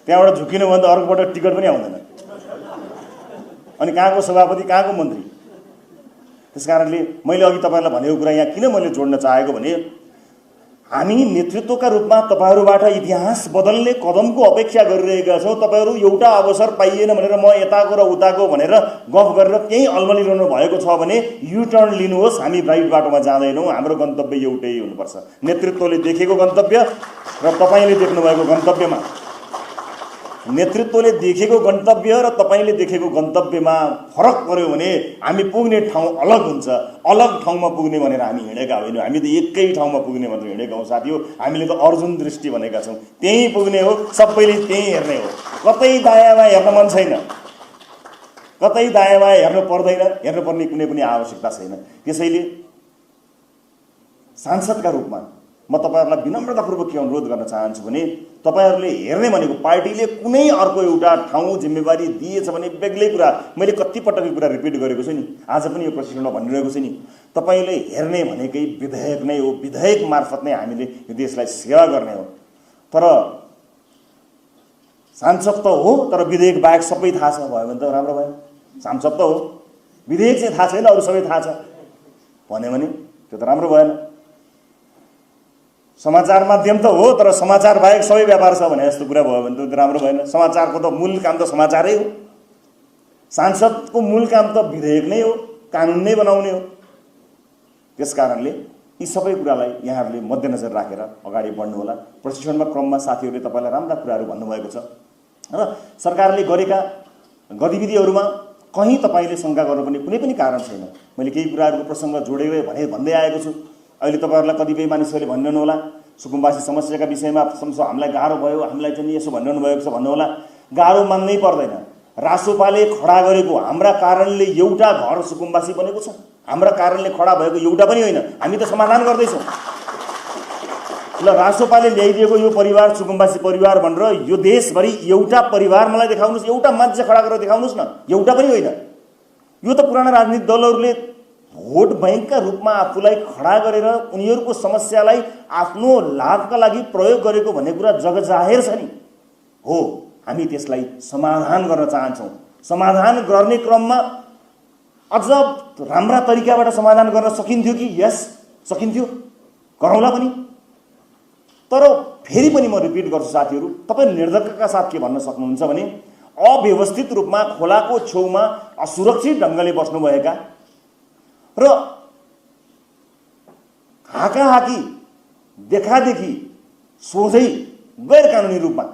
त्यहाँबाट झुकिनु भने त अर्कोबाट टिकट पनि आउँदैन, अनि कहाँको सभापति, कहाँको मन्त्री। त्यस कारणले मैले अघि तपाईँहरूलाई भनेको कुरा यहाँ किन मैले जोड्न चाहेको भने, हामी नेतृत्वका रूपमा तपाईँहरूबाट इतिहास बदल्ने कदमको अपेक्षा गरिरहेका छौँ। तपाईँहरू एउटा अवसर पाइएन भनेर म यताको र उताको भनेर गफ गरेर त्यहीँ अल्मलिरहनु भएको छ भने युटर्न लिनुहोस्। हामी राइट बाटोमा जाँदैनौँ। हाम्रो गन्तव्य एउटै हुनुपर्छ, नेतृत्वले देखेको गन्तव्य र तपाईँले देख्नुभएको गन्तव्यमा नेतृत्वले देखेको गन्तव्य र तपाईँले देखेको गन्तव्यमा फरक पर्यो भने हामी पुग्ने ठाउँ अलग हुन्छ। अलग ठाउँमा पुग्ने भनेर हामी हिँडेका होइनौँ, हामी त एकै ठाउँमा पुग्ने भनेर हिँडेका हौँ साथी हो। हामीले त अर्जुन दृष्टि भनेका छौँ, त्यहीँ पुग्ने हो, सबैले त्यहीँ हेर्ने हो। कतै दायाँमा हेर्न मन छैन, कतै दायाँमा हेर्नु पर्दैन, हेर्नुपर्ने कुनै पनि आवश्यकता छैन। त्यसैले सांसदका रूपमा म तपाईहरुलाई विनम्रतापूर्वक के अनुरोध गर्न चाहन्छु भने तपाईहरुले हेर्ने भनेको पार्टीले कुनै अर्को एउटा ठाउँ जिम्मेवारी दिएछ भने बेग्लै कुरा। मैले कति पटक यो कुरा रिपिट गरेको छु नि, आज पनि यो प्रशिक्षणमा भनिरहेको छु नि, तपाईले हेर्ने भनेकै विधेयक नै हो। विधेयक मार्फत नै हामीले यो देशलाई सेवा गर्ने हो। तर सांसद त हो, तर विधेयक बाहेक सबै थाहा छ भयो भने त राम्रो भयो। सांसद त हो, विधेयक चाहिँ थाहा छैन, अरु सबै थाहा छ भन्यो भने त्यो त राम्रो भएन। समाचार माध्यम त हो, तर समाचार बाहेक सबै व्यापार छ भने जस्तो कुरा भयो भने त राम्रो भएन। समाचारको त मूल काम त समाचारै हो। सांसदको मूल काम त विधेयक नै हो, कानुन नै बनाउने हो। त्यसकारणले यी सबै कुरालाई यहाँहरूले मध्यनजर राखेर अगाडि बढ्नु होला। प्रशिक्षणमा क्रममा साथीहरूले तपाईँलाई राम्रा कुराहरू भन्नुभएको छ र सरकारले गरेका गतिविधिहरूमा कहीँ तपाईँले शङ्का गर्नुपर्ने कुनै पनि कारण छैन। मैले केही कुराहरूको प्रसङ्ग जोडेर भन्दै आएको छु। अहिले तपाईहरुलाई कतिपय मानिसहरूले भन्नु होला सुकुम्बासी समस्याका विषयमा हामीलाई गाह्रो भयो, हामीलाई चाहिँ यसो भन्नु भएको छ भन्नु होला। गाह्रो मान्नै पर्दैन। रासोपाले खडा गरेको हाम्रा कारणले एउटा घर सुकुम्बासी बनेको छ। हाम्रा कारणले खडा भएको एउटा पनि होइन, हामी त समाधान गर्दैछौँ। ल रासोपाले ल्याइदिएको यो परिवार सुकुम्बासी परिवार भनेर यो देशभरि एउटा परिवार मलाई देखाउनुस्, एउटा मान्छे खडा गरेर देखाउनुस् न, एउटा पनि होइन। यो त पुराना राजनीतिक दलहरूले भोट बैंकका रूपमा आफूलाई खडा गरेर उनीहरूको समस्यालाई आफ्नो लाभका लागि प्रयोग गरेको भन्ने कुरा जगजाहेर छ नि। हो, हामी त्यसलाई समाधान गर्न चाहन्छौँ। समाधान गर्ने क्रममा अझ राम्रा तरिकाबाट समाधान गर्न सकिन्थ्यो कि? यस, सकिन्थ्यो, गरौँला पनि। तर फेरि पनि म रिपिट गर्छु साथीहरू, तपाईँ निर्धक्कका साथ के भन्न सक्नुहुन्छ भने अव्यवस्थित रूपमा खोलाको छेउमा असुरक्षित ढङ्गले बस्नुभएका र हाकाहाकी देखादेखि सोझै गैर कानुनी रूपमा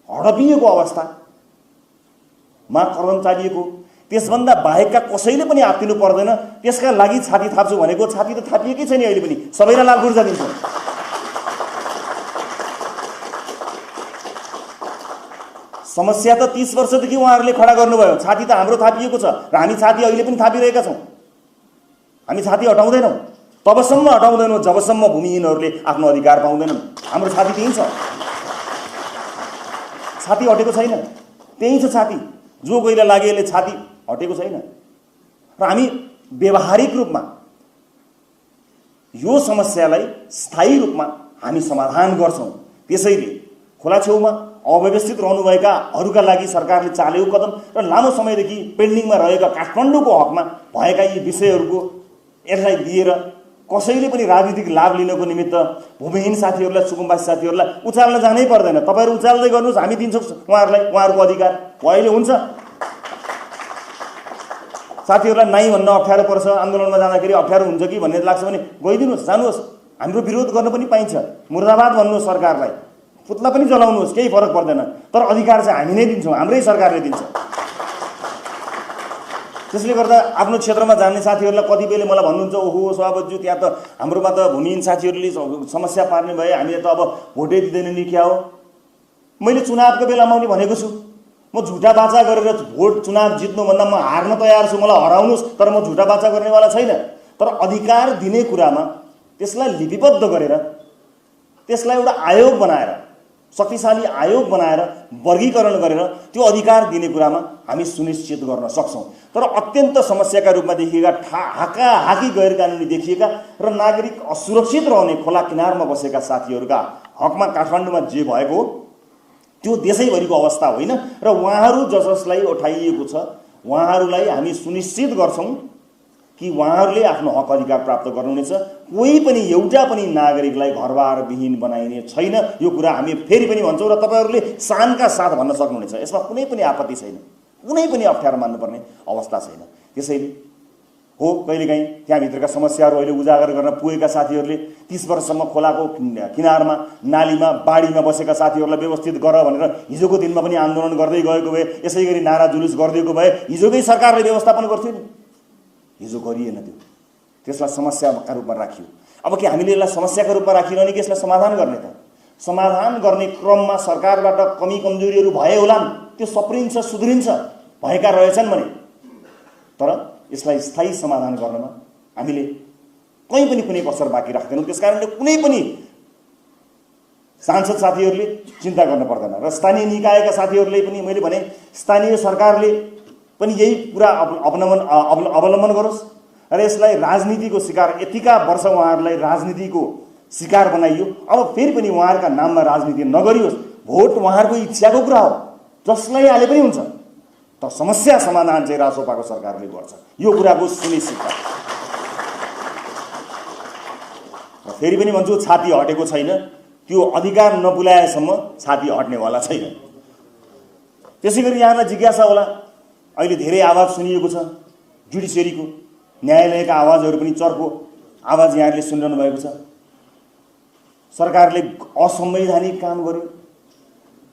हडपिएको अवस्थामा कदम चालिएको, त्यसभन्दा बाहेकका कसैले पनि आत्तिनु पर्दैन। त्यसका लागि छाती थाप्छु भनेको छाती त थापिएकै छ नि। अहिले पनि सबैलाई लाल खुर्सा दिन्छ। समस्या त 30 वर्षदेखि उहाँहरूले खडा गर्नुभयो, छाती त हाम्रो थापिएको छ र हामी छाती अहिले पनि थापिरहेका छौँ। हामी छाती हटाउँदैनौँ, तबसम्म हटाउँदैनौँ जबसम्म भूमिहीनहरूले आफ्नो अधिकार पाउँदैनन्। हाम्रो छाती त्यही छ, छाती हटेको छैन, त्यही छ छाती। जो गइला लागेले छाती हटेको छैन र हामी व्यवहारिक रूपमा यो समस्यालाई स्थायी रूपमा हामी समाधान गर्छौँ। त्यसैले खोला छेउमा अव्यवस्थित रहनुभएकाहरूका लागि सरकारले चालेको कदम र लामो समयदेखि पेन्डिङमा रहेका काठमाडौँको हकमा भएका यी विषयहरूको यसलाई लिएर कसैले पनि राजनीतिक लाभ लिनको निमित्त भूमिहीन साथीहरूलाई, सुकुम्बासी साथीहरूलाई उचाल्न जानै पर्दैन। तपाईँहरू उचाल्दै गर्नुहोस्, हामी दिन्छौँ उहाँहरूलाई उहाँहरूको अधिकार। अहिले हुन्छ साथीहरूलाई नाइ भन्न अप्ठ्यारो पर्छ, आन्दोलनमा जाँदाखेरि अप्ठ्यारो हुन्छ कि भन्ने लाग्छ भने गइदिनुहोस्, जानुहोस्। हाम्रो विरोध गर्न पनि पाइन्छ, मुर्दाबाद भन्नुहोस् सरकारलाई, पुतला पनि जलाउनुहोस्, केही फरक पर्दैन। तर अधिकार चाहिँ हामी नै दिन्छौँ, हाम्रै सरकारले दिन्छ। त्यसले गर्दा आफ्नो क्षेत्रमा जाने साथीहरूलाई कतिपयले मलाई भन्नुहुन्छ, ओहो सभापतिज्यू त्यहाँ त हाम्रोमा त भूमिहीन साथीहरूले समस्या पार्ने भए, हामीले त अब भोटै दिँदैन नि क्या हो। मैले चुनावको बेलामा पनि भनेको छु, म झुटा बाचा गरेर भोट चुनाव जित्नुभन्दा म हार्न तयार छु, मलाई हराउनुहोस्, तर म झुटा बाचा गर्नेवाला छैन। तर अधिकार दिने कुरामा त्यसलाई लिपिबद्ध गरेर, त्यसलाई एउटा आयोग बनाएर, शक्तिशाली आयोग बनाएर वर्गीकरण गरेर त्यो अधिकार दिने कुरामा हामी सुनिश्चित गर्न सक्छौँ। तर अत्यन्त समस्याका रूपमा देखिएका हाकाहाकी गैर कानुनी देखिएका र नागरिक असुरक्षित रहने खोला किनारमा बसेका साथीहरूका हकमा काठमाडौँमा जे भएको त्यो देशैभरिको अवस्था होइन र उहाँहरू जसलाई उठाइएको छ उहाँहरूलाई हामी सुनिश्चित गर्छौँ कि उहाँहरूले आफ्नो हक अधिकार प्राप्त गर्नुहुनेछ। कोही पनि एउटा पनि नागरिकलाई घरबार विहीन बनाइने छैन। यो कुरा हामी फेरि पनि भन्छौँ र तपाईँहरूले शानका साथ भन्न सक्नुहुनेछ। यसमा कुनै पनि आपत्ति छैन, कुनै पनि अप्ठ्यारो मान्नुपर्ने अवस्था छैन। त्यसैले हो कहिलेकाहीँ त्यहाँभित्रका समस्याहरू अहिले उजागर गर्न पुगेका साथीहरूले 30 वर्षसम्म खोलाको किनारमा नालीमा बाढीमा बसेका साथीहरूलाई व्यवस्थित गर भनेर हिजोको दिनमा पनि आन्दोलन गर्दै गएको भए, यसै गरी नारा जुलुस गरिदिएको भए हिजोकै सरकारले व्यवस्थापन गर्थ्यो नि। हिजो गरिएन त्यो, त्यसलाई समस्याका रूपमा राखियो। अब के हामीले यसलाई समस्याको रूपमा राखिरहने कि यसलाई समाधान गर्ने त? समाधान गर्ने क्रममा सरकारबाट कमी कमजोरीहरू भए होलान्, त्यो सप्रिन्छ सुध्रिन्छ, भएका रहेछन् भने, तर यसलाई स्थायी समाधान गर्नमा हामीले कहीँ पनि कुनै कसर बाँकी राख्दैनौँ। त्यसकारणले कुनै पनि सांसद साथीहरूले चिन्ता गर्न पर्दैन र स्थानीय निकायका साथीहरूले पनि मैले भने स्थानीय सरकारले पनि यही कुरा अवलम्बन गरोस् र यसलाई राजनीतिको शिकार, यतिका वर्ष उहाँहरूलाई राजनीतिको शिकार बनाइयो, अब फेरि पनि उहाँहरूका नाममा राजनीति नगरियोस्। भोट उहाँहरूको इच्छाको कुरा हो, जसलाई हाले पनि हुन्छ, तर समस्या समाधान चाहिँ रासोपाको सरकारले गर्छ, यो कुराको सुनिश्चित। फेरि पनि भन्छु, छाती हटेको छैन, त्यो अधिकार नपुल्याएसम्म छाती हट्नेवाला छैन। त्यसै गरी यहाँलाई जिज्ञासा होला, अहिले धेरै आवाज सुनिएको छ जुडिसियरीको, न्यायालयका आवाजहरू पनि चर्को आवाज यहाँहरूले सुनिरहनु भएको छ। सरकारले असंवैधानिक काम गर्यो,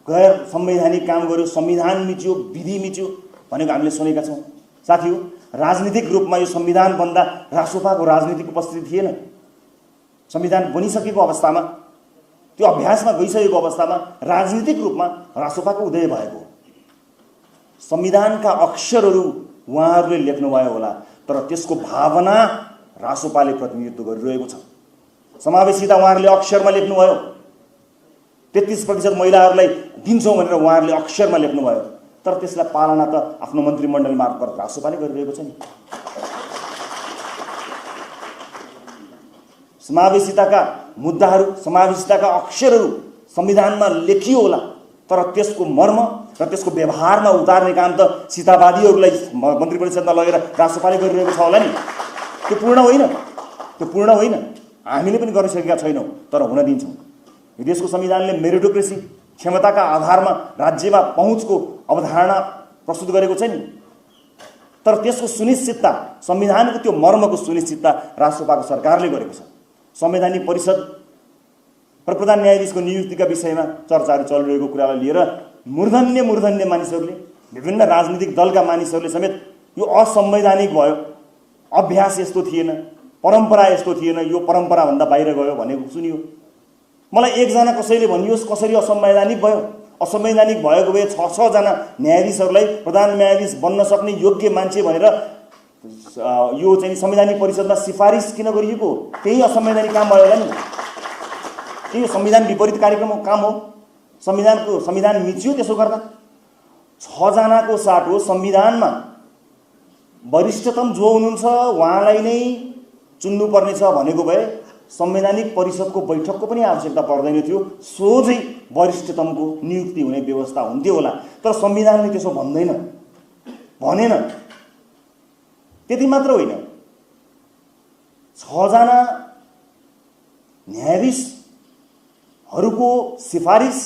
गैर संवैधानिक काम गर्यो, संविधान मिच्यो, विधि मिच्यो भनेको हामीले सुनेका छौँ। साथी हो, राजनीतिक रूपमा यो संविधान बन्दा रासोपाको राजनीतिक उपस्थिति थिएन। संविधान बनिसकेको अवस्थामा, त्यो अभ्यासमा गइसकेको अवस्थामा राजनीतिक रूपमा रासोपाको उदय भएको। संविधानका अक्षरहरू उहाँहरूले लेख्नुभयो होला, तर त्यसको भावना रासोपाले प्रतिनिधित्व गरिरहेको छ। समावेशिता उहाँहरूले अक्षरमा लेख्नुभयो, 33% महिलाहरूलाई दिन्छौँ भनेर उहाँहरूले अक्षरमा लेख्नुभयो, तर त्यसलाई पालना त आफ्नो मन्त्रीमण्डल मार्फत रासोपाले गरिरहेको छ नि। समावेशिताका मुद्दाहरू, समावेशिताका अक्षरहरू संविधानमा लेखियो होला, तर त्यसको मर्म र त्यसको व्यवहारमा उतार्ने काम त सीतावादीहरूलाई मन्त्री परिषदमा लगेर रासोपाले गरिरहेको छ होला नि। त्यो पूर्ण होइन, त्यो पूर्ण होइन, हामीले पनि गरिसकेका छैनौँ, तर हुन दिन्छौँ। यो देशको संविधानले मेरिटोक्रेसी, क्षमताका आधारमा राज्यमा पहुँचको अवधारणा प्रस्तुत गरेको छ नि, तर त्यसको सुनिश्चितता, संविधानको त्यो मर्मको सुनिश्चितता रासोपाको सरकारले गरेको छ। संवैधानिक परिषद र प्रधान न्यायाधीशको नियुक्तिका विषयमा चर्चाहरू चलिरहेको कुरालाई लिएर मूर्धन्य मानिसहरूले, विभिन्न राजनीतिक दलका मानिसहरूले समेत यो असंवैधानिक भयो, अभ्यास यस्तो थिएन, परम्परा यस्तो थिएन, यो परम्पराभन्दा बाहिर गयो भनेको सुनियो। मलाई एकजना कसैले भनियोस् कसरी असंवैधानिक भयो। असंवैधानिक भएको भए 6 जना न्यायाधीशहरूलाई प्रधान न्यायाधीश बन्न सक्ने योग्य मान्छे भनेर यो चाहिँ संवैधानिक परिषदमा सिफारिस किन गरिएको? त्यही असंवैधानिक काम भयो होला नि। त्यही संविधान विपरीत कार्यक्रमको काम हो। संविधान मिच्यो त्यसो गर्दा। 6 जनाको साटो संविधानमा वरिष्ठतम जो हुनुहुन्छ उहाँलाई नै चुन्नुपर्ने छ भनेको भए संवैधानिक परिषदको बैठकको पनि आवश्यकता पर्दैन थियो, सोझै वरिष्ठतमको नियुक्ति हुने व्यवस्था हुन्थ्यो होला। तर संविधानले त्यसो भनेन। त्यति मात्र होइन, 6 जना न्यायाधीशहरूको सिफारिस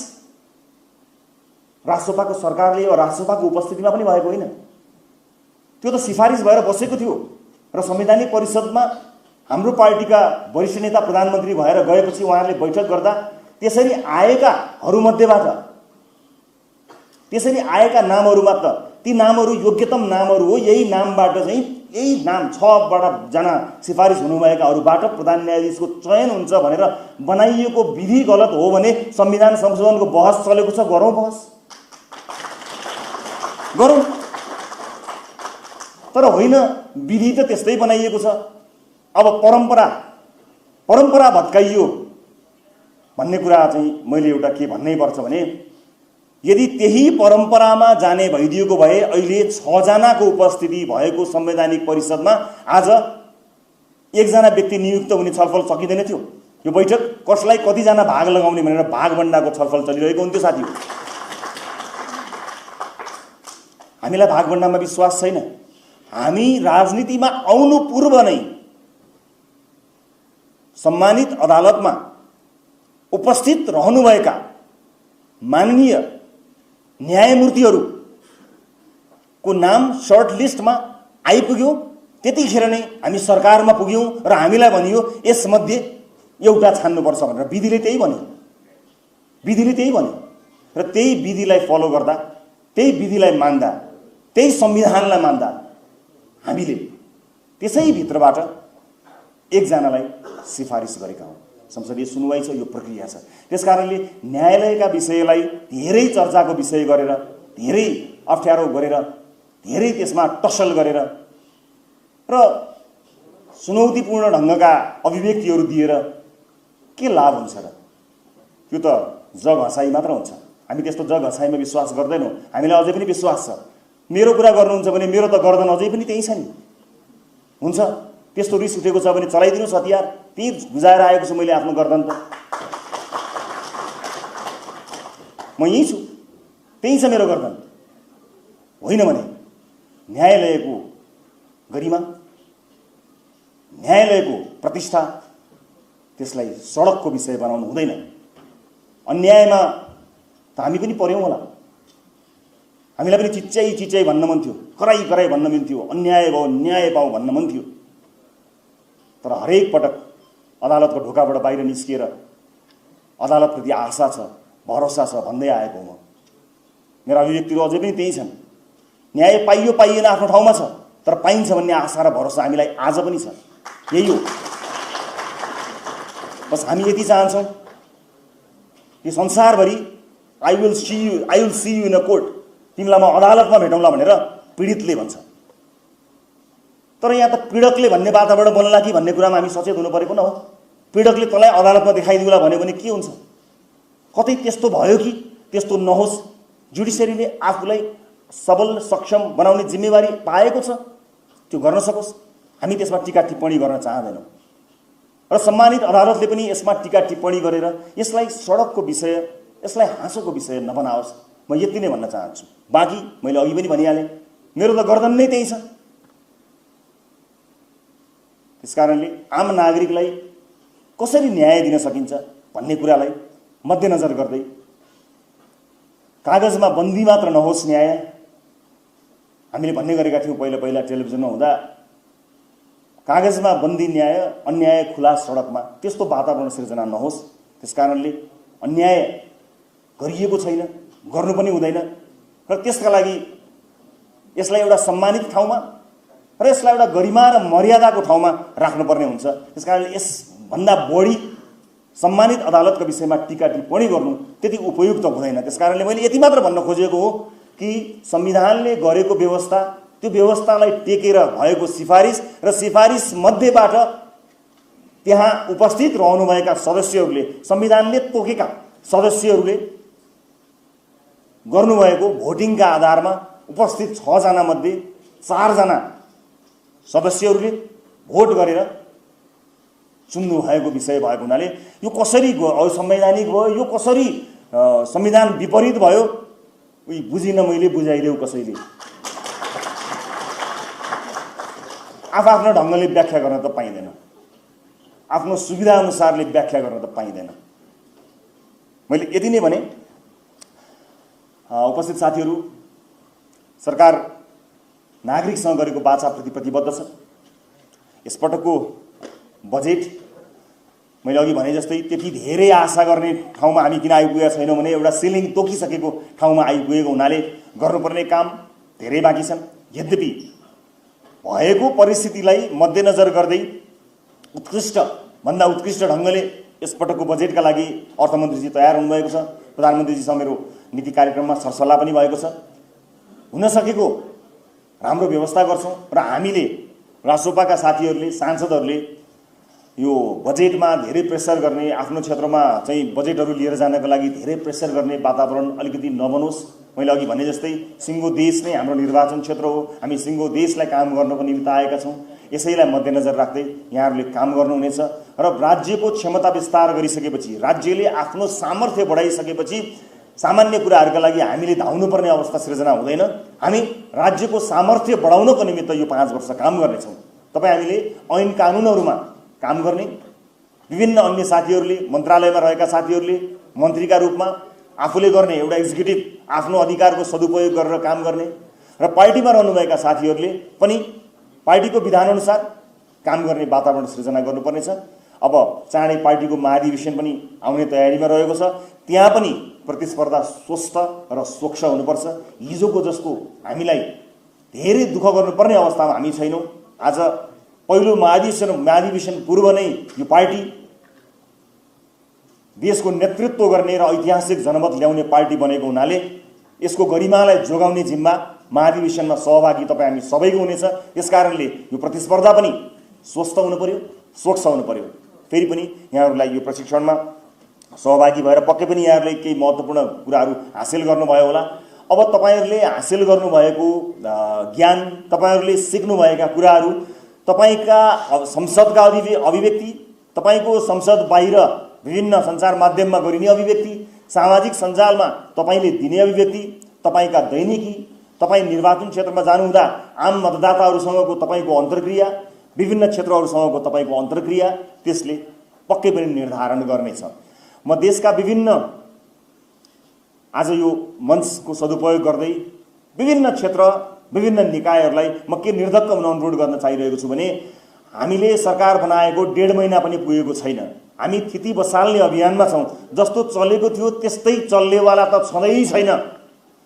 रासोपाको सरकारले वा रासोपाको उपस्थितिमा पनि भएको होइन। त्यो त सिफारिस भएर बसेको थियो र संवैधानिक परिषदमा हाम्रो पार्टीका वरिष्ठ नेता प्रधानमन्त्री भएर गएपछि उहाँहरूले बैठक गर्दा त्यसरी आएका नामहरूमा त ती नामहरू योग्यतम नामहरू हो। यही नामबाट चाहिँ यही नाम 6 जना सिफारिस हुनुभएकाहरूबाट प्रधान न्यायाधीशको चयन हुन्छ भनेर बनाइएको विधि गलत हो भने संविधान संशोधनको बहस चलेको छ, गरौँ बहस, गरौँ। तर होइन, विधि त त्यस्तै बनाइएको छ। अब परम्परा भत्काइयो भन्ने कुरा चाहिँ मैले एउटा के भन्नै पर्छ भने, यदि त्यही परम्परामा जाने भइदिएको भए अहिले 6 जनाको उपस्थिति भएको संवैधानिक परिषदमा आज 1 जना व्यक्ति नियुक्त हुने छलफल सकिँदैन थियो। यो बैठक कसलाई कतिजना भाग लगाउने भनेर भागभण्डाको छलफल चलिरहेको हुन्थ्यो साथीहरू। हामीलाई भागभण्डामा विश्वास छैन। हामी राजनीतिमा आउनु पूर्व नै सम्मानित अदालतमा उपस्थित रहनुभएका माननीय न्यायमूर्तिहरूको नाम सर्ट लिस्टमा आइपुग्यो। त्यतिखेर नै हामी सरकारमा पुग्यौँ र हामीलाई भनियो यसमध्ये एउटा छान्नुपर्छ भनेर। विधिले त्यही भन्यो, विधिले त्यही भन्यो र त्यही विधिलाई फलो गर्दा, त्यही विधिलाई मान्दा, त्यही संविधानलाई मान्दा हामीले त्यसै भित्रबाट एकजनालाई सिफारिस गरेका हौँ। संसदीय सुनवाई छ, यो प्रक्रिया छ। त्यसकारणले न्यायालयका विषयलाई धेरै चर्चाको विषय गरेर, धेरै अप्ठ्यारो गरेर, धेरै त्यसमा टसल गरेर र चुनौतीपूर्ण ढङ्गका अभिव्यक्तिहरू दिएर के लाभ हुन्छ र? त्यो त जग हँसाइ मात्र हुन्छ। हामी त्यस्तो जग हँसाइमा विश्वास गर्दैनौँ। हामीलाई अझै पनि विश्वास छ, मेरो कुरा गर्नुहुन्छ भने मेरो त गर्दन अझै पनि त्यही छ नि। हुन्छ, त्यस्तो रिस उठेको छ भने चलाइदिनुहोस् हतियार। त्यही गुजाएर आएको छु मैले आफ्नो गर्दन त। म यहीँ छु, त्यही छ मेरो गर्दन। होइन भने न्यायालयको गरिमा, न्यायालयको प्रतिष्ठा, त्यसलाई सडकको विषय बनाउनु हुँदैन। अन्यायमा त हामी पनि पर्यौँ होला, हामीलाई पनि चिच्याइ चिच्याइ भन्न मन थियो, कराई कराई भन्न मन थियो, अन्याय भयो न्याय पाऊ भन्न मन थियो। तर हरेक पटक अदालतको ढोकाबाट बाहिर निस्किएर अदालतप्रति आशा छ, भरोसा छ भन्दै आएको म। मेरा अभिव्यक्तिहरू अझै पनि त्यही छन्। न्याय पाइयो पाइएन आफ्नो ठाउँमा छ, तर पाइन्छ भन्ने आशा र भरोसा हामीलाई आज पनि छ। यही हो। बस हामी यति चाहन्छौँ कि संसारभरि I will see you in a court, तिमीलाई म अदालतमा भेटौँला भनेर पीडितले भन्छ। तर यहाँ त पीडकले भन्ने वातावरण बन्ला कि भन्ने कुरामा हामी सचेत हुनु परेको न हो। पीडकले तँलाई अदालतमा देखाइदिउँला भन्यो भने के हुन्छ? कतै त्यस्तो भयो कि त्यस्तो नहोस्। जुडिसियरीले आफूलाई सबल सक्षम बनाउने जिम्मेवारी पाएको छ, त्यो गर्न सकोस्। हामी त्यसमा टीका टिप्पणी गर्न चाहँदैनौँ र सम्मानित अदालतले पनि यसमा टीका टिप्पणी गरेर यसलाई सडकको विषय, यसलाई हाँसोको विषय नबनाओस्। म यति नै भन्न चाहन्छु। बाँकी मैले अघि पनि भनिहालेँ, मेरो त गर्दन नै त्यही छ। त्यसकारणले आम नागरिकलाई कसरी न्याय दिन सकिन्छ भन्ने कुरालाई मध्यनजर गर्दै कागजमा बन्दी मात्र नहोस् न्याय। हामीले भन्ने गरेका थियौँ पहिला पहिला टेलिभिजनमा हुँदा, कागजमा बन्दी न्याय, अन्याय खुला सडकमा, त्यस्तो वातावरण सिर्जना नहोस्। त्यसकारणले अन्याय गरिएको छैन, गर्नु पनि हुँदैन र त्यसका लागि यसलाई एउटा सम्मानित ठाउँमा र यसलाई एउटा गरिमा र मर्यादाको ठाउँमा राख्नुपर्ने हुन्छ। त्यसकारणले यसभन्दा बढी सम्मानित अदालतको विषयमा टीका टिप्पणी गर्नु त्यति उपयुक्त हुँदैन। त्यसकारणले मैले यति मात्र भन्न खोजेको हो कि संविधानले गरेको व्यवस्था, त्यो व्यवस्थालाई टेकेर भएको सिफारिस र सिफारिस मध्येबाट त्यहाँ उपस्थित रहनुभएका सदस्यहरूले, संविधानले तोकेका सदस्यहरूले गर्नुभएको भोटिङका आधारमा उपस्थित 6 जना मध्ये 4 जना सदस्यहरूले भोट गरेर चुन्नु भएको विषय भएको हुनाले यो कसरी असंवैधानिक भयो, यो कसरी संविधान विपरीत भयो, बुझिन मैले, बुझाइदेऊ कसैले। आफ्नो ढङ्गले व्याख्या गर्न त पाइँदैन, आफ्नो सुविधा अनुसारले व्याख्या गर्न त पाइँदैन। मैले यति नै भने। उपस्थित साथीहरू, सरकार नागरिकसँग गरेको वाचाप्रति प्रतिबद्ध छ। यसपटकको बजेट मैले अघि भने जस्तै त्यति धेरै आशा गर्ने ठाउँमा हामी किन आइपुगेका छैनौँ भने एउटा सिलिङ तोकिसकेको ठाउँमा आइपुगेको हुनाले गर्नुपर्ने काम धेरै बाँकी छन्। यद्यपि भएको परिस्थितिलाई मध्यनजर गर्दै उत्कृष्टभन्दा उत्कृष्ट ढङ्गले यसपटकको बजेटका लागि अर्थमन्त्रीजी तयार हुनुभएको छ। प्रधानमन्त्रीजीसँग मेरो नीति कार्यक्रममा सरसल्लाह पनि भएको छ। हुन सकेको राम्रो व्यवस्था गर्छौँ र हामीले रासोपाका साथीहरूले, सांसदहरूले यो बजेटमा धेरै प्रेसर गर्ने, आफ्नो क्षेत्रमा चाहिँ बजेटहरू लिएर जानको लागि धेरै प्रेसर गर्ने वातावरण अलिकति नबनोस्। मैले अघि भने जस्तै सिङ्गो देश नै हाम्रो निर्वाचन क्षेत्र हो, हामी सिङ्गो देशलाई काम गर्नको निमित्त आएका छौँ। यसैलाई मध्यनजर राख्दै यहाँहरूले काम गर्नुहुनेछ र राज्यको क्षमता विस्तार गरिसकेपछि, राज्यले आफ्नो सामर्थ्य बढाइसकेपछि सामान्य कुराहरूका लागि हामीले धाउनुपर्ने अवस्था सृजना हुँदैन। हामी राज्यको सामर्थ्य बढाउनको निमित्त यो 5 वर्ष काम गर्नेछौँ। तपाईँ हामीले ऐन कानुनहरूमा काम गर्ने, विभिन्न अन्य साथीहरूले, मन्त्रालयमा रहेका साथीहरूले मन्त्रीका रूपमा आफूले गर्ने एउटा एक्जिक्युटिभ आफ्नो अधिकारको सदुपयोग गरेर काम गर्ने र पार्टीमा रहनुभएका साथीहरूले पनि पार्टीको विधानअनुसार काम गर्ने वातावरण सृजना गर्नुपर्नेछ। अब चाँडै पार्टीको महाधिवेशन पनि आउने तयारीमा रहेको छ। त्यहाँ पनि प्रतिस्पर्धा स्वस्थ र स्वच्छ हुनुपर्छ। हिजोको जस्तो हामीलाई धेरै दुःख गर्नुपर्ने अवस्थामा हामी छैनौँ। आज पहिलो महाधिवेशन पूर्व नै यो पार्टी देशको नेतृत्व गर्ने र ऐतिहासिक जनमत ल्याउने पार्टी बनेको हुनाले यसको गरिमालाई जोगाउने जिम्मा महाधिवेशनमा सहभागी तपाईँ हामी सबैको हुनेछ। यसकारणले यो प्रतिस्पर्धा पनि स्वस्थ हुनु पर्यो, स्वच्छ हुनु पर्यो। फेरि पनि यहाँहरूलाई यो प्रशिक्षणमा सहभागी भएर पक्कै पनि यहाँहरूले केही महत्त्वपूर्ण कुराहरू हासिल गर्नुभयो होला। अब तपाईँहरूले हासिल गर्नुभएको ज्ञान, तपाईँहरूले सिक्नुभएका कुराहरू, तपाईँका संसदका अभिव्यक्ति, तपाईँको संसद बाहिर विभिन्न सञ्चार माध्यममा गरिने अभिव्यक्ति, सामाजिक सञ्जालमा तपाईँले दिने अभिव्यक्ति, तपाईँका दैनिकी, तपाईँ निर्वाचन क्षेत्रमा जानुहुँदा आम मतदाताहरूसँगको तपाईँको अन्तर्क्रिया, विभिन्न क्षेत्रहरूसँगको तपाईँको अन्तर्क्रिया, त्यसले पक्कै पनि निर्धारण गर्नेछ। म देशका विभिन्न आज यो मञ्चको सदुपयोग गर्दै विभिन्न क्षेत्र, विभिन्न निकायहरूलाई म के निर्धक्क हुन अनुरोध गर्न चाहिरहेको छु भने हामीले सरकार बनाएको 1.5 महिना पनि पुगेको छैन। हामी थिति बसाल्ने अभियानमा छौँ। जस्तो चलेको थियो त्यस्तै चल्नेवाला त छँदै छैन।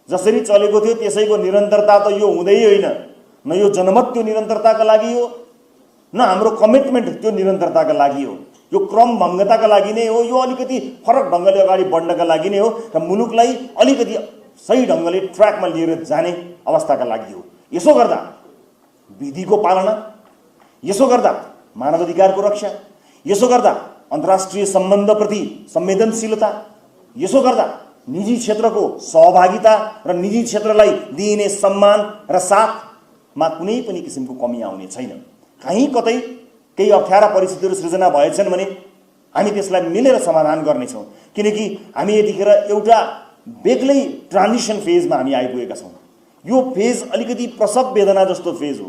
जसरी चलेको थियो त्यसैको निरन्तरता त यो हुँदै होइन। न यो जनमत त्यो निरन्तरताका लागि हो, न हाम्रो कमिटमेन्ट त्यो निरन्तरताका लागि हो। यो क्रम भङ्गताका लागि नै हो। यो अलिकति फरक ढङ्गले अगाडि बढ्नका लागि नै हो र मुलुकलाई अलिकति सही ढङ्गले ट्र्याकमा लिएर जाने अवस्थाका लागि हो। यसो गर्दा विधिको पालना, यसो गर्दा मानव अधिकारको रक्षा, यसो गर्दा अन्तर्राष्ट्रिय सम्बन्धप्रति संवेदनशीलता, यसो गर्दा निजी क्षेत्रको सहभागिता र निजी क्षेत्रलाई दिइने सम्मान र साथमा कुनै पनि किसिमको कमी आउने छैन। कहीँ कतै केही अप्ठ्यारा परिस्थितिहरू सृजना भएछन् भने हामी त्यसलाई मिलेर समाधान गर्नेछौँ। किनकि हामी यतिखेर एउटा बेग्लै ट्रान्जिसन फेजमा हामी आइपुगेका छौँ। यो फेज अलिकति प्रसव वेदना जस्तो फेज हो।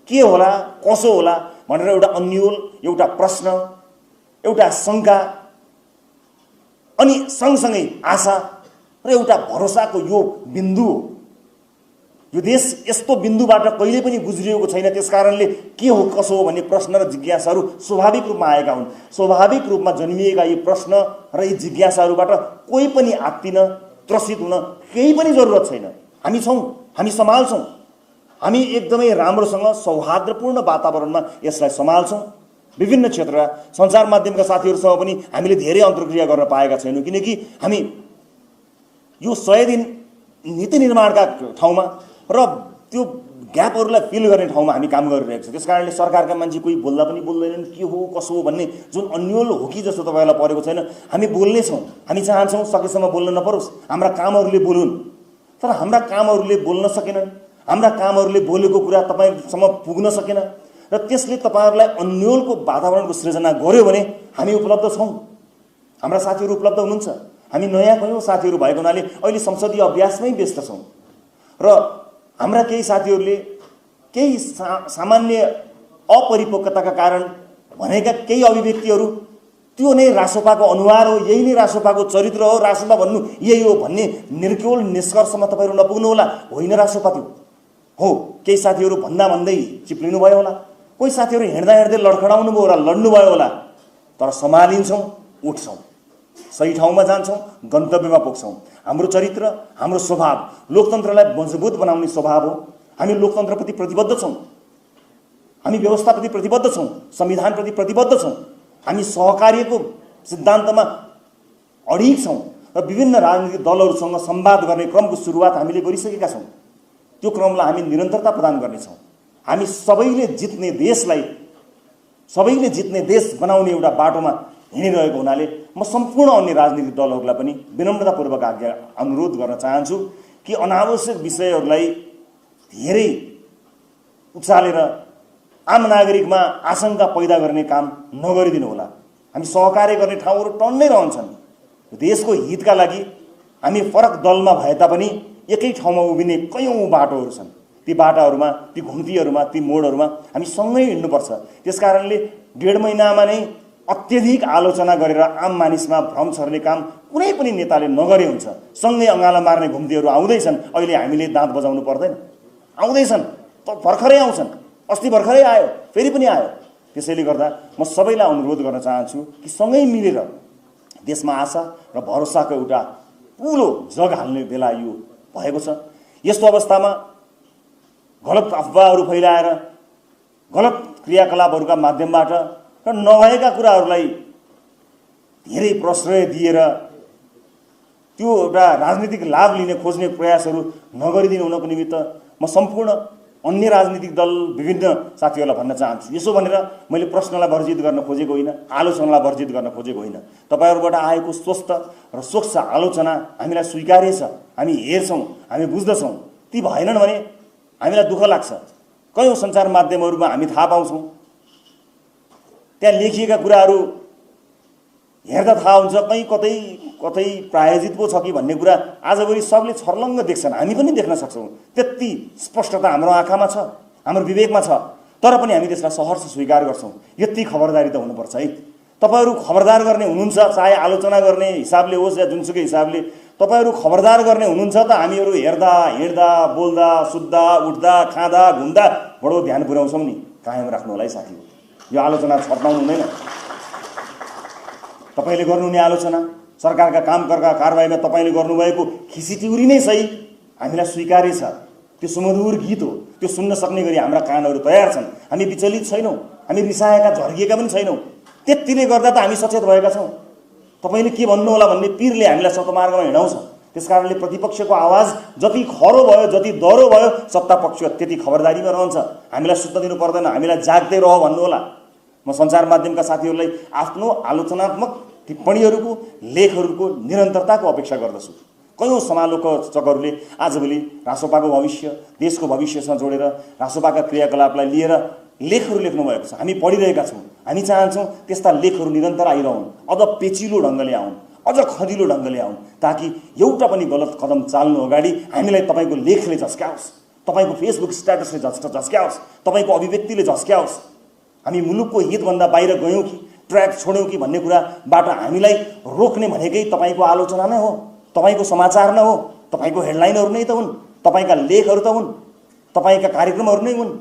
के होला, कसो होला भनेर एउटा अन्यल, एउटा प्रश्न, एउटा शङ्का अनि सँगसँगै आशा र एउटा भरोसाको यो बिन्दु हो। यो देश यस्तो बिन्दुबाट कहिले पनि गुज्रिएको छैन। त्यसकारणले के हो, कसो हो भन्ने प्रश्न र जिज्ञासाहरू स्वाभाविक रूपमा आएका हुन्। स्वाभाविक रूपमा जन्मिएका यी प्रश्न र यी जिज्ञासाहरूबाट कोही पनि आत्तिन, त्रसित हुन केही पनि जरुरत छैन। हामी छौँ, हामी सम्हाल्छौँ। हामी एकदमै राम्रोसँग सौहार्दपूर्ण वातावरणमा यसलाई सम्हाल्छौँ। विभिन्न क्षेत्र सञ्चार माध्यमका साथीहरूसँग पनि हामीले धेरै अन्तर्क्रिया गर्न पाएका छैनौँ। किनकि हामी यो 100 दिन नीति निर्माणका ठाउँमा र त्यो ग्यापहरूलाई फिल गर्ने ठाउँमा हामी काम गरिरहेको छौँ। त्यसकारणले सरकारका मान्छे कोही बोल्दा पनि बोल्दैनन्, के हो कसो हो भन्ने जुन अन्यल हो कि जस्तो तपाईँलाई परेको छैन। हामी बोल्नेछौँ। हामी चाहन्छौँ सकेसम्म बोल्न नपरोस्, हाम्रा कामहरूले बोलुन्। तर हाम्रा कामहरूले बोल्न सकेनन्, हाम्रा कामहरूले बोलेको कुरा तपाईँसम्म पुग्न सकेन र त्यसले तपाईँहरूलाई अन्यलको वातावरणको सृजना गर्यो भने हामी उपलब्ध छौँ। हाम्रा साथीहरू उपलब्ध हुनुहुन्छ। हामी नयाँ कयौँ साथीहरू भएको हुनाले अहिले संसदीय अभ्यासमै व्यस्त छौँ र हाम्रा केही साथीहरूले केही सामान्य अपरिपक्वताका कारण भनेका केही अभिव्यक्तिहरू त्यो नै रासोपाको अनुहार हो, यही नै रासोपाको चरित्र हो, रासोपा भन्नु यही हो भन्ने निर्केल निष्कर्षमा तपाईँहरू नपुग्नु होला। होइन, रासोपा त्यो हो। केही साथीहरू भन्दै चिप्लिनु भयो होला, कोही साथीहरू हिँड्दा लडखडाउनु भयो होला, लड्नुभयो होला। तर सम्हालिन्छौँ, उठ्छौँ, सही ठाउँमा जान्छौँ, गन्तव्यमा पुग्छौँ। हाम्रो चरित्र, हाम्रो स्वभाव लोकतन्त्रलाई मजबुत बनाउने स्वभाव हो। हामी लोकतन्त्रप्रति प्रतिबद्ध छौँ, हामी व्यवस्थाप्रति प्रतिबद्ध छौँ, संविधानप्रति प्रतिबद्ध छौँ। हामी सहकार्यको सिद्धान्तमा अडिग छौँ र विभिन्न राजनीतिक दलहरूसँग संवाद गर्ने क्रमको सुरुवात हामीले गरिसकेका छौँ। त्यो क्रमलाई हामी निरन्तरता प्रदान गर्नेछौँ। हामी सबैले जित्ने देश बनाउने एउटा बाटोमा हिँडिरहेको हुनाले म सम्पूर्ण अन्य राजनीतिक दलहरूलाई पनि विनम्रतापूर्वक अनुरोध गर्न चाहन्छु कि अनावश्यक विषयहरूलाई धेरै उचालेर आम नागरिकमा आशंका पैदा गर्ने काम नगरिदिनु होला। हामी सहकार्य गर्ने ठाउँहरू टन्नै रहन्छन्। देशको हितका लागि हामी फरक दलमा भए तापनि एकै ठाउँमा उभिने कयौँ बाटोहरू छन्। ती बाटाहरूमा, ती घुम्तीहरूमा, ती मोडहरूमा हामी सँगै हिँड्नुपर्छ। त्यसकारणले 1.5 महिनामा नै अत्यधिक आलोचना गरेर आम मानिसमा भ्रम छर्ने काम कुनै पनि नेताले नगरे हुन्छ। सँगै अँगाला मार्ने घुम्तीहरू आउँदैछन्। अहिले हामीले दाँत बजाउनु पर्दैन, आउँदैछन्, भर्खरै आउँछन्। अस्ति भर्खरै आयो, फेरि पनि आयो। त्यसैले गर्दा म सबैलाई अनुरोध गर्न चाहन्छु कि सँगै मिलेर देशमा आशा र भरोसाको एउटा ठुलो जग हाल्ने बेला यो भएको छ। यस्तो अवस्थामा गलत अफवाहहरू फैलाएर गलत क्रियाकलापहरूका माध्यमबाट र नभएका कुराहरूलाई धेरै प्रश्रय दिएर त्यो एउटा राजनीतिक लाभ लिने खोज्ने प्रयासहरू नगरिदिनु हुनको निमित्त म सम्पूर्ण अन्य राजनीतिक दल विभिन्न साथीहरूलाई भन्न चाहन्छु। यसो भनेर मैले प्रश्नलाई वर्जित गर्न खोजेको होइन, आलोचनालाई वर्जित गर्न खोजेको होइन। तपाईहरूबाट आएको स्वस्थ र स्वच्छ आलोचना हामीलाई स्वीकार्य छ, हामी हेर्छौँ, हामी बुझ्दछौँ। ती भएनन् भने हामीलाई दुःख लाग्छ। कयौँ सञ्चार माध्यमहरूमा हामी थाहा पाउँछौँ, त्यहाँ लेखिएका कुराहरू हेर्दा थाहा हुन्छ कहीँ कतै कतै प्रायोजित पो छ कि भन्ने कुरा आजभोलि सबले छर्लङ्ग देख्छन्, हामी पनि देख्न सक्छौँ। त्यति स्पष्टता हाम्रो आँखामा छ, हाम्रो विवेकमा छ, तर पनि हामी त्यसलाई सहर्ष स्वीकार गर्छौँ। यति खबरदारी त हुनुपर्छ है। तपाईहरू खबरदार गर्ने हुनुहुन्छ, चाहे आलोचना गर्ने हिसाबले होस् या जुनसुकै हिसाबले तपाईहरू खबरदार गर्ने हुनुहुन्छ त हामीहरू हेर्दा हिँड्दा बोल्दा सुत्दा उठ्दा खाँदा घुम्दा बडो ध्यान पुर्याउँछौँ नि। कायम राख्नु होला है साथी, यो आलोचना छट्टाउनु हुँदैन। तपाईले गर्नुहुने आलोचना, सरकारका कामका कारबाहीमा तपाईले गर्नुभएको खिसिटिउरी नै सही हामीलाई स्वीकार्य छ। त्यो सुमधुर गीत हो, त्यो सुन्न सक्ने गरी हाम्रा कानहरू तयार छन्। हामी विचलित छैनौँ, हामी रिसाएका झर्किएका पनि छैनौँ। त्यतिले गर्दा त हामी सचेत भएका छौँ। तपाईँले के भन्नुहोला भन्ने पीरले हामीलाई सतमार्गमा हिँडाउँछ। त्यसकारणले प्रतिपक्षको आवाज जति खरो भयो, जति दह्रो भयो, सत्ता पक्ष त्यति खबरदारीमा रहन्छ। हामीलाई सुत्न दिनु पर्दैन, हामीलाई जाग्दै रह भन्नुहोला। म सञ्चार माध्यमका साथीहरूलाई आफ्नो आलोचनात्मक टिप्पणीहरूको लेखहरूको निरन्तरताको अपेक्षा गर्दछु। कयौँ समालोचकहरूले आजभोलि रासोपाको भविष्य, देशको भविष्यसँग जोडेर रासोपाका क्रियाकलापलाई लिएर लेखहरू लेख्नु भएको छ। हामी पढिरहेका छौँ। हामी चाहन्छौँ त्यस्ता लेखहरू निरन्तर आइरहन्, अझ पेचिलो ढङ्गले आउन्, अझ खदिलो ढङ्गले आउन्, ताकि एउटा पनि गलत कदम चाल्नु अगाडि हामीलाई तपाईँको लेखले झस्क्याओस्, तपाईँको फेसबुक स्ट्याटसले झस्क्याओस्, तपाईँको अभिव्यक्तिले झस्क्याओस्। हामी मुलुकको हितभन्दा बाहिर गयौँ कि ट्र्याक छोड्यौँ कि भन्ने कुराबाट हामीलाई रोक्ने भनेकै तपाईँको आलोचना नै हो, तपाईँको समाचार नै हो, तपाईँको हेडलाइनहरू नै त हुन्, तपाईँका लेखहरू त हुन्, तपाईँका कार्यक्रमहरू नै हुन्।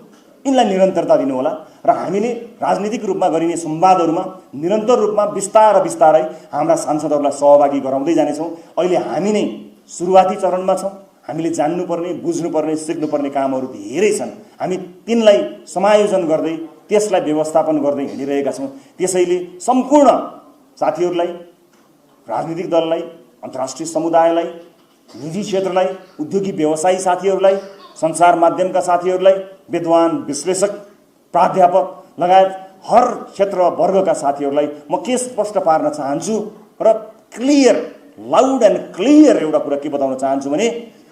यिनलाई निरन्तरता दिनुहोला र हामीले राजनीतिक रूपमा गरिने संवादहरूमा निरन्तर रूपमा बिस्तारै हाम्रा सांसदहरूलाई सहभागी गराउँदै जानेछौँ। अहिले हामी नै सुरुवाती चरणमा छौँ। हामीले जान्नुपर्ने, बुझ्नुपर्ने, सिक्नुपर्ने कामहरू धेरै छन्। हामी तिनलाई समायोजन गर्दै त्यसलाई व्यवस्थापन गर्दै हिँडिरहेका छौँ। त्यसैले सम्पूर्ण साथीहरूलाई, राजनीतिक दललाई, अन्तर्राष्ट्रिय समुदायलाई, निजी क्षेत्रलाई, उद्योगी व्यवसायी साथीहरूलाई, सञ्चार माध्यमका साथीहरूलाई, विद्वान विश्लेषक प्राध्यापक लगायत हर क्षेत्र वर्गका साथीहरूलाई म के स्पष्ट पार्न चाहन्छु र क्लियर, लाउड एन्ड क्लियर एउटा कुरा के बताउन चाहन्छु भने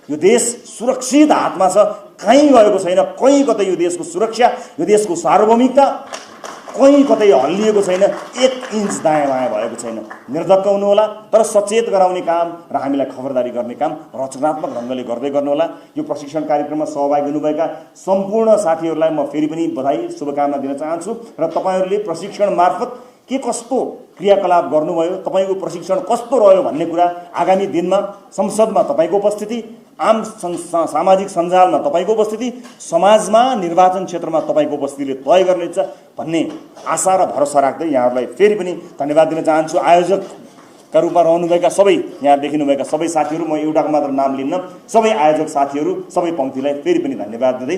यो देश सुरक्षित हातमा छ, कहीँ गएको छैन। कहीँ कतै यो देशको सुरक्षा, यो देशको सार्वभौमिकता कहीँ कतै हल्लिएको छैन, 1 इन्च दायाँ बायाँ भएको छैन। निर्धक्क हुनुहोला, तर सचेत गराउने काम र हामीलाई खबरदारी गर्ने काम रचनात्मक ढङ्गले गर्दै गर्नुहोला। यो प्रशिक्षण कार्यक्रममा सहभागी हुनुभएका सम्पूर्ण साथीहरूलाई म फेरि पनि बधाई शुभकामना दिन चाहन्छु र तपाईँहरूले प्रशिक्षण मार्फत के कस्तो क्रियाकलाप गर्नुभयो, तपाईँको प्रशिक्षण कस्तो रह्यो भन्ने कुरा आगामी दिनमा संसदमा तपाईँको उपस्थिति, आम सामाजिक सञ्जालमा तपाईँको उपस्थिति, समाजमा निर्वाचन क्षेत्रमा तपाईँको उपस्थितिले तय गर्नेछ भन्ने आशा र भरोसा राख्दै यहाँहरूलाई फेरि पनि धन्यवाद दिन चाहन्छु। आयोजकका रूपमा रहनुभएका सबै, यहाँ देखिनुभएका सबै साथीहरू, म एउटाको मात्र नाम लिन्न, सबै आयोजक साथीहरू, सबै पङ्क्तिलाई फेरि पनि धन्यवाद दिँदै